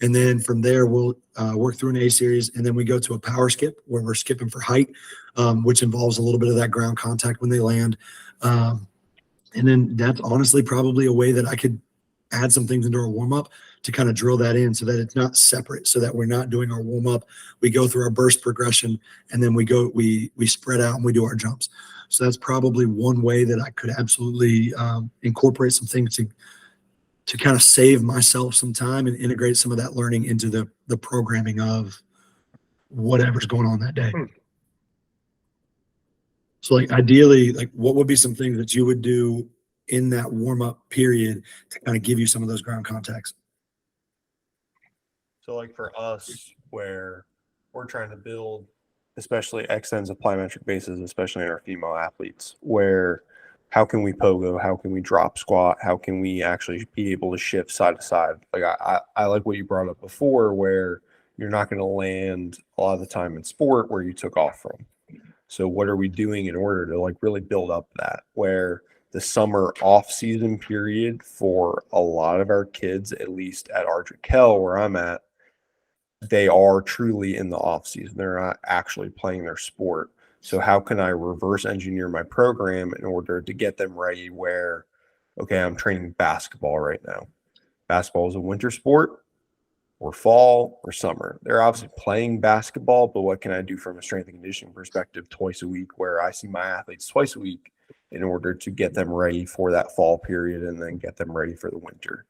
And then from there, we'll work through an A series. And then we go to a power skip where we're skipping for height, which involves a little bit of that ground contact when they land. And then that's honestly probably a way that I could add some things into our warm up to kind of drill that in so that it's not separate, so that we're not doing our warm up. We go through our burst progression and then we spread out and we do our jumps. So that's probably one way that I could absolutely incorporate some things to kind of save myself some time and integrate some of that learning into the programming of whatever's going on that day. So like ideally, like what would be some things that you would do in that warm up period to kind of give you some of those ground contacts? So like for us, where we're trying to build, especially extends of plyometric bases, especially in our female athletes, where how can we pogo? How can we drop squat? How can we actually be able to shift side to side? Like I like what you brought up before, where you're not going to land a lot of the time in sport where you took off from. So what are we doing in order to like really build up that, where the summer off season period for a lot of our kids, at least at Ardrey Kell, where I'm at, they are truly in the off season. They're not actually playing their sport. So how can I reverse engineer my program in order to get them ready where, okay, I'm training basketball right now. Basketball is a winter sport or fall or summer. They're obviously playing basketball, but what can I do from a strength and conditioning perspective twice a week, where I see my athletes twice a week in order to get them ready for that fall period and then get them ready for the winter.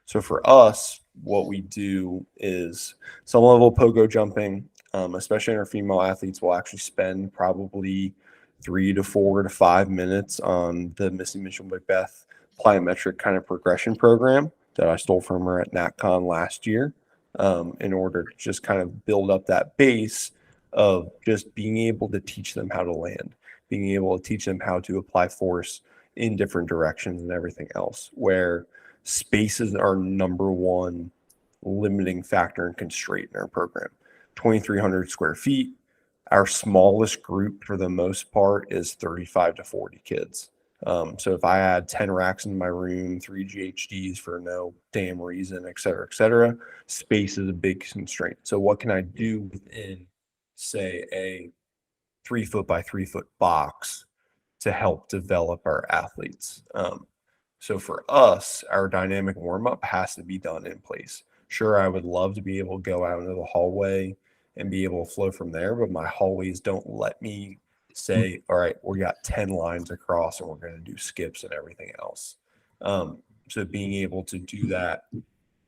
So for us, what we do is some level of pogo jumping, especially in our female athletes. Will actually spend probably 3 to 4 to 5 minutes on the Missy Mitchell-McBeth plyometric kind of progression program that I stole from her at NatCon last year, in order to just kind of build up that base of just being able to teach them how to land, being able to teach them how to apply force in different directions and everything else, where space is our number one limiting factor and constraint in our program. 2,300 square feet. Our smallest group for the most part is 35 to 40 kids. So if I add 10 racks in my room, 3 GHDs for no damn reason, et cetera, space is a big constraint. So what can I do within, say, a 3 foot by 3 foot box to help develop our athletes? So for us, our dynamic warm-up has to be done in place. Sure, I would love to be able to go out into the hallway and be able to flow from there, but my hallways don't let me say, all right, we got 10 lines across and we're going to do skips and everything else. So being able to do that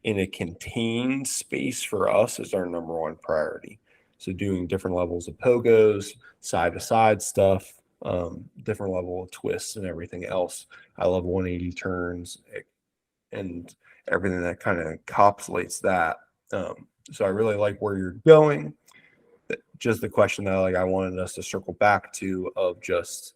in a contained space for us is our number one priority. So doing different levels of pogos, side to side stuff, different level of twists and everything else. I love 180 turns and everything that kind of encapsulates that. So I really like where you're going. Just the question that I wanted us to circle back to of just,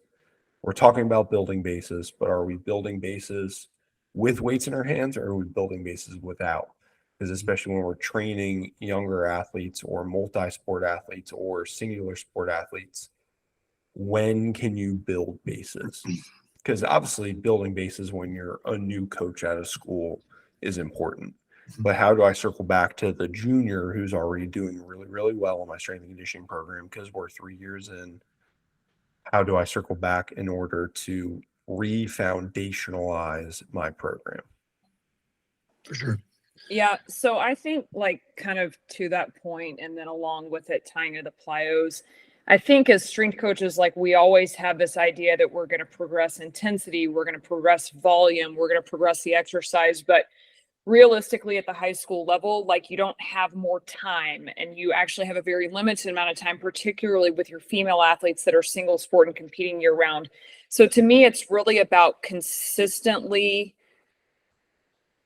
we're talking about building bases, but are we building bases with weights in our hands, or are we building bases without? Because especially when we're training younger athletes or multi-sport athletes or singular sport athletes, when can you build bases? Because obviously building bases when you're a new coach at a school is important. But how do I circle back to the junior who's already doing really, really well in my strength and conditioning program because we're 3 years in? How do I circle back in order to re-foundationalize my program? For sure. Yeah. So I think like kind of to that point, and then along with it tying to the plyos, I think as strength coaches, like we always have this idea that we're going to progress intensity, we're going to progress volume, we're going to progress the exercise, but realistically at the high school level, like you don't have more time and you actually have a very limited amount of time, particularly with your female athletes that are single sport and competing year round. So to me, it's really about consistently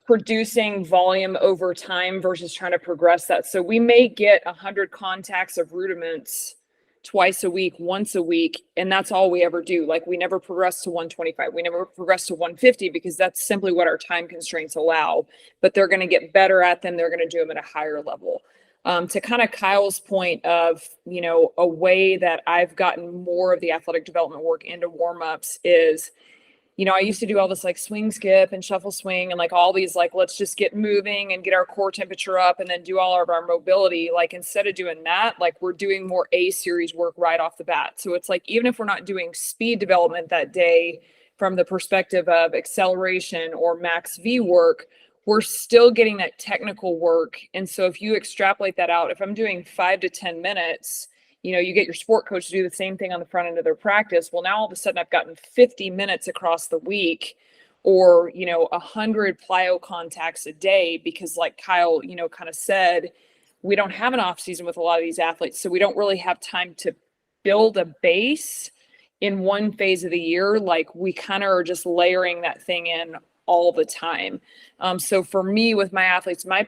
producing volume over time versus trying to progress that. So we may get 100 contacts of rudiments twice a week, once a week, and that's all we ever do. Like we never progress to 125. We never progress to 150 because that's simply what our time constraints allow. But they're going to get better at them. They're going to do them at a higher level. To kind of Kyle's point of, you know, a way that I've gotten more of the athletic development work into warmups is, I used to do all this like swing skip and shuffle swing and like all these, like, let's just get moving and get our core temperature up and then do all of our mobility. Like, instead of doing that, like, we're doing more A series work right off the bat. So it's like, even if we're not doing speed development that day from the perspective of acceleration or max V work, we're still getting that technical work. And so if you extrapolate that out, if I'm doing 5 to 10 minutes, you get your sport coach to do the same thing on the front end of their practice. Well, now all of a sudden I've gotten 50 minutes across the week, or, 100 plyo contacts a day, because like Kyle, kind of said, we don't have an off season with a lot of these athletes. So we don't really have time to build a base in one phase of the year. Like, we kind of are just layering that thing in all the time. So for me, with my athletes, my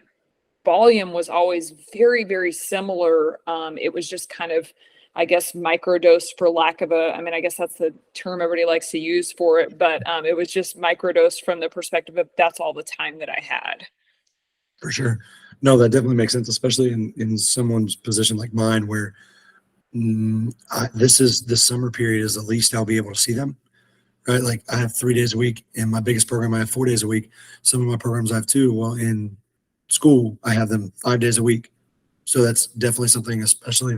volume was always very, very similar. It was just kind of, I guess, microdose, for lack of I guess that's the term everybody likes to use for it, but it was just microdose from the perspective of that's all the time that I had. For sure. No, that definitely makes sense, especially in someone's position like mine, where this summer period is the least I'll be able to see them. Right? Like, I have 3 days a week. In my biggest program, I have 4 days a week. Some of my programs I have 2. Well, in school, I have them 5 days a week. So that's definitely something, especially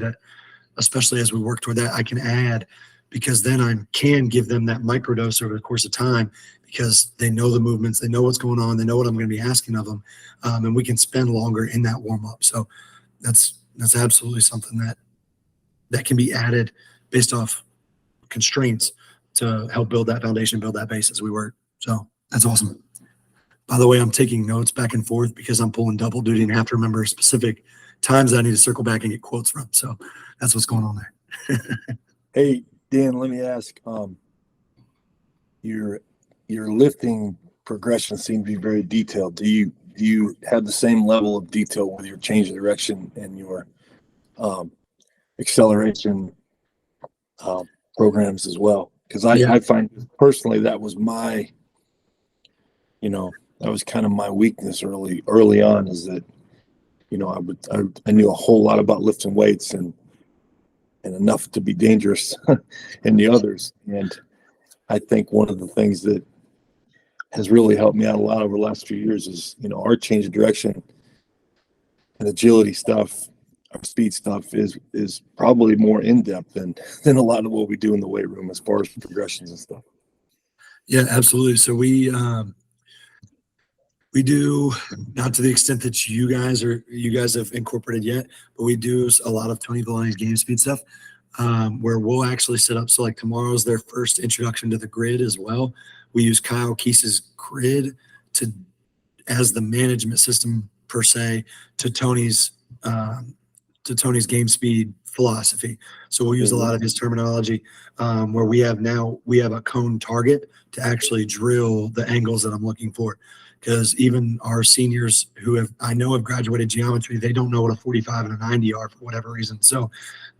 as we work toward that, I can add, because then I can give them that microdose over the course of time, because they know the movements, they know what's going on, they know what I'm going to be asking of them, and we can spend longer in that warm up. So that's absolutely something that can be added based off constraints to help build that foundation, build that base as we work. So that's awesome. By the way, I'm taking notes back and forth because I'm pulling double duty and have to remember specific times that I need to circle back and get quotes from. So that's what's going on there. Hey, Dan, let me ask, your lifting progression seems to be very detailed. Do you have the same level of detail with your change of direction and your acceleration programs as well? Because I find personally that was my, that was kind of my weakness early on, is that, I knew a whole lot about lifting weights and enough to be dangerous in the others. And I think one of the things that has really helped me out a lot over the last few years is, our change of direction and agility stuff, our speed stuff is probably more in-depth than a lot of what we do in the weight room as far as progressions and stuff. Yeah, absolutely. So we do, not to the extent that you guys have incorporated yet, but we do a lot of Tony Villani's game speed stuff, where we'll actually set up. So like, tomorrow's their first introduction to the grid as well. We use Kyle Jacksic's grid as the management system per se to Tony's game speed philosophy. So we'll use a lot of his terminology, where we have a cone target to actually drill the angles that I'm looking for. Because even our seniors who I know have graduated geometry, they don't know what a 45 and a 90 are for whatever reason. So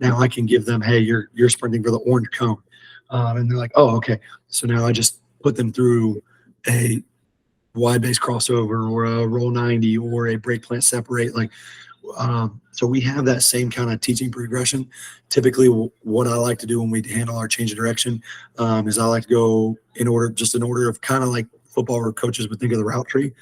now I can give them, hey, you're sprinting for the orange cone. And they're like, oh, okay. So now I just put them through a wide base crossover or a roll 90 or a break plant separate. So we have that same kind of teaching progression. Typically what I like to do when we handle our change of direction is I like to go in order of kind of like football where coaches would think of the route tree.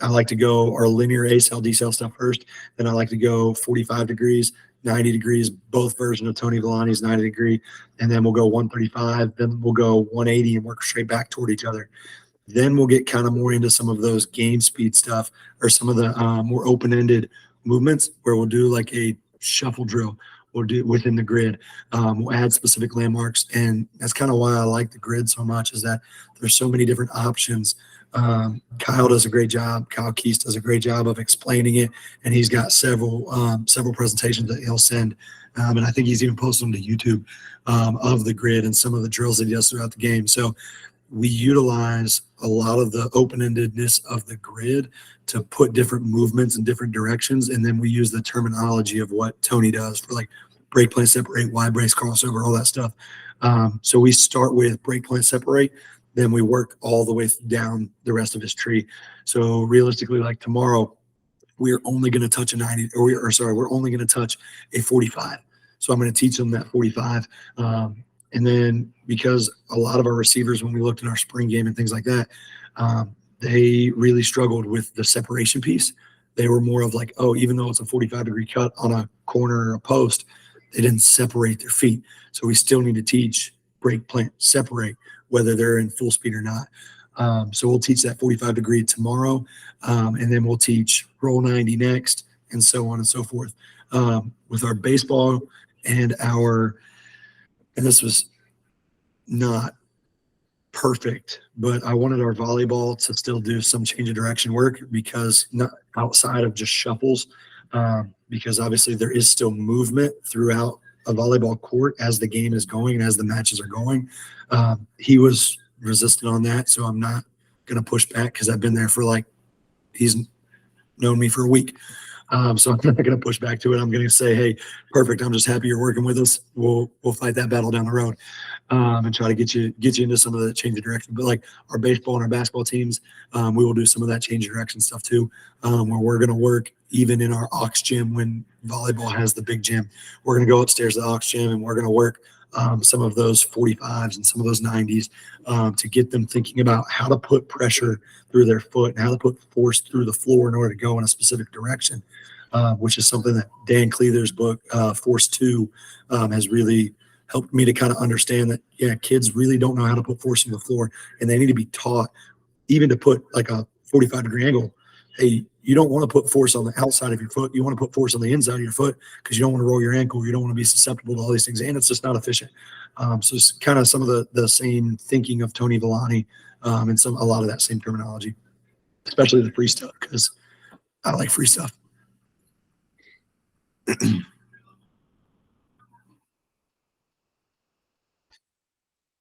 I like to go our linear A cell, D cell stuff first. Then I like to go 45 degrees, 90 degrees, both versions of Tony Villani's 90 degree. And then we'll go 135, then we'll go 180 and work straight back toward each other. Then we'll get kind of more into some of those game speed stuff, or some of the more open-ended movements, where we'll do like a shuffle drill. We'll do within the grid. We'll add specific landmarks. And that's kind of why I like the grid so much, is that there's so many different options. Kyle does a great job. Kyle Jacksic does a great job of explaining it. And he's got several presentations that he'll send. And I think he's even posted them to YouTube of the grid and some of the drills that he does throughout the game. So we utilize a lot of the open-endedness of the grid to put different movements in different directions. And then we use the terminology of what Tony does for like break plant separate, wide brace crossover, all that stuff. So we start with break plant separate, then we work all the way down the rest of his tree. So realistically, like tomorrow, we're only going to touch a 90, we're only going to touch a 45. So I'm going to teach them that 45. And then because a lot of our receivers, when we looked at our spring game and things like that, they really struggled with the separation piece. They were more of like, oh, even though it's a 45-degree cut on a corner or a post, they didn't separate their feet. So we still need to teach break, plant, separate, whether they're in full speed or not. So we'll teach that 45-degree tomorrow, and then we'll teach roll 90 next, and so on and so forth. With our baseball and this was not perfect, but I wanted our volleyball to still do some change of direction work, because not outside of just shuffles, because obviously there is still movement throughout a volleyball court as the game is going and as the matches are going. He was resistant on that, so I'm not going to push back, because I've been there for he's known me for a week. So I'm not going to push back to it. I'm going to say, hey, perfect. I'm just happy you're working with us. We'll fight that battle down the road, and try to get you into some of the change of direction. But like our baseball and our basketball teams, we will do some of that change of direction stuff too, where we're going to work even in our aux gym when volleyball has the big gym. We're going to go upstairs to the aux gym, and we're going to work some of those 45s and some of those 90s to get them thinking about how to put pressure through their foot and how to put force through the floor in order to go in a specific direction, which is something that Dan Cleather's book, Force 2, has really helped me to kind of understand that, yeah, kids really don't know how to put force in the floor, and they need to be taught even to put like a 45-degree angle. Hey, you don't want to put force on the outside of your foot. You want to put force on the inside of your foot, because you don't want to roll your ankle. You don't want to be susceptible to all these things, and it's just not efficient. So it's kind of some of the same thinking of Tony Villani, and a lot of that same terminology, especially the free stuff, because I like free stuff.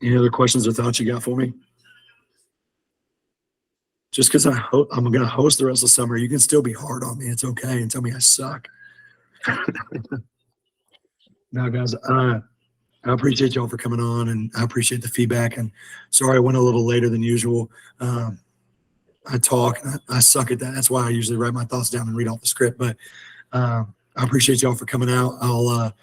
Any other questions or thoughts you got for me? Just because I'm going to host the rest of the summer, you can still be hard on me. It's okay, and tell me I suck. No, guys, I appreciate y'all for coming on, and I appreciate the feedback. And sorry I went a little later than usual. I talk, and I suck at that. That's why I usually write my thoughts down and read off the script. But I appreciate y'all for coming out.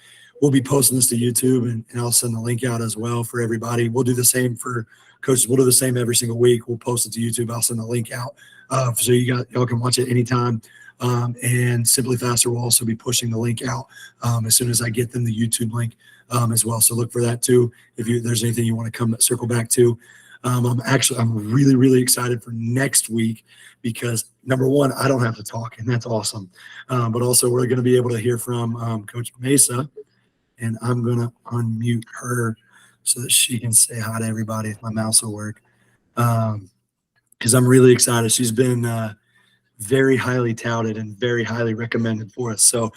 We'll be posting this to YouTube, and I'll send the link out as well for everybody. We'll do the same for coaches. We'll do the same every single week. We'll post it to YouTube. I'll send the link out so y'all can watch it anytime. And Simplifaster will also be pushing the link out as soon as I get them the YouTube link as well. So look for that too. If there's anything you want to circle back to. I'm really, really excited for next week, because number one, I don't have to talk, and that's awesome. But also we're going to be able to hear from Coach Meza, and I'm going to unmute her so that she can say hi to everybody if my mouse will work. Because I'm really excited. She's been very highly touted and very highly recommended for us. So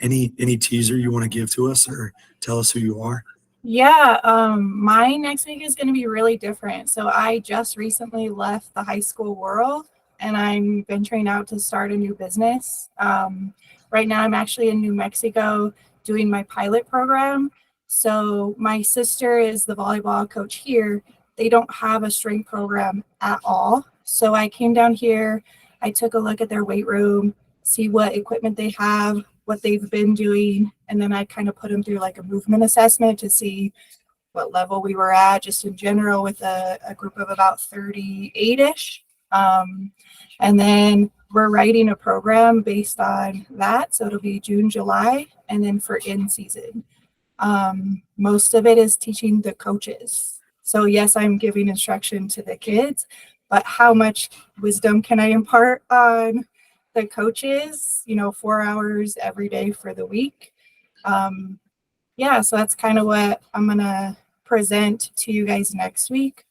any teaser you want to give to us, or tell us who you are? Yeah, my next week is going to be really different. So I just recently left the high school world, and I'm venturing out to start a new business. Right now I'm actually in New Mexico doing my pilot program. So my sister is the volleyball coach here. They don't have a strength program at all. So I came down here, I took a look at their weight room, see what equipment they have, what they've been doing, and then I kind of put them through like a movement assessment to see what level we were at just in general with a group of about 38-ish. And then we're writing a program based on that. So it'll be June, July, and then for in season. Most of it is teaching the coaches. So yes, I'm giving instruction to the kids, but how much wisdom can I impart on the coaches, 4 hours every day for the week? Yeah, so that's kind of what I'm going to present to you guys next week.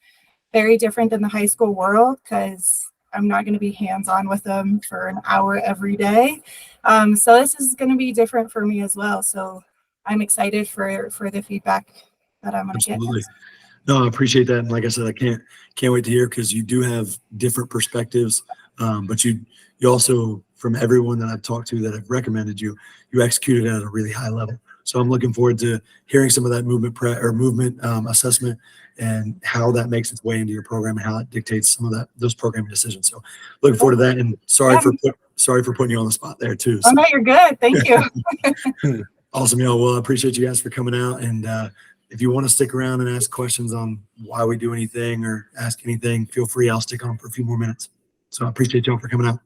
Very different than the high school world, because I'm not going to be hands-on with them for an hour every day. So this is going to be different for me as well. So I'm excited for the feedback that I'm going to get. Absolutely. No, I appreciate that. And like I said, I can't wait to hear, because you do have different perspectives. But you also, from everyone that I've talked to that have recommended you executed at a really high level. So I'm looking forward to hearing some of that movement assessment and how that makes its way into your program and how it dictates some of those programming decisions. So looking forward to that. And sorry for putting you on the spot there too. So. Oh no, you're good. Thank you. Awesome, y'all. Well, I appreciate you guys for coming out, and if you want to stick around and ask questions on why we do anything or ask anything, feel free. I'll stick on for a few more minutes. So I appreciate y'all for coming out.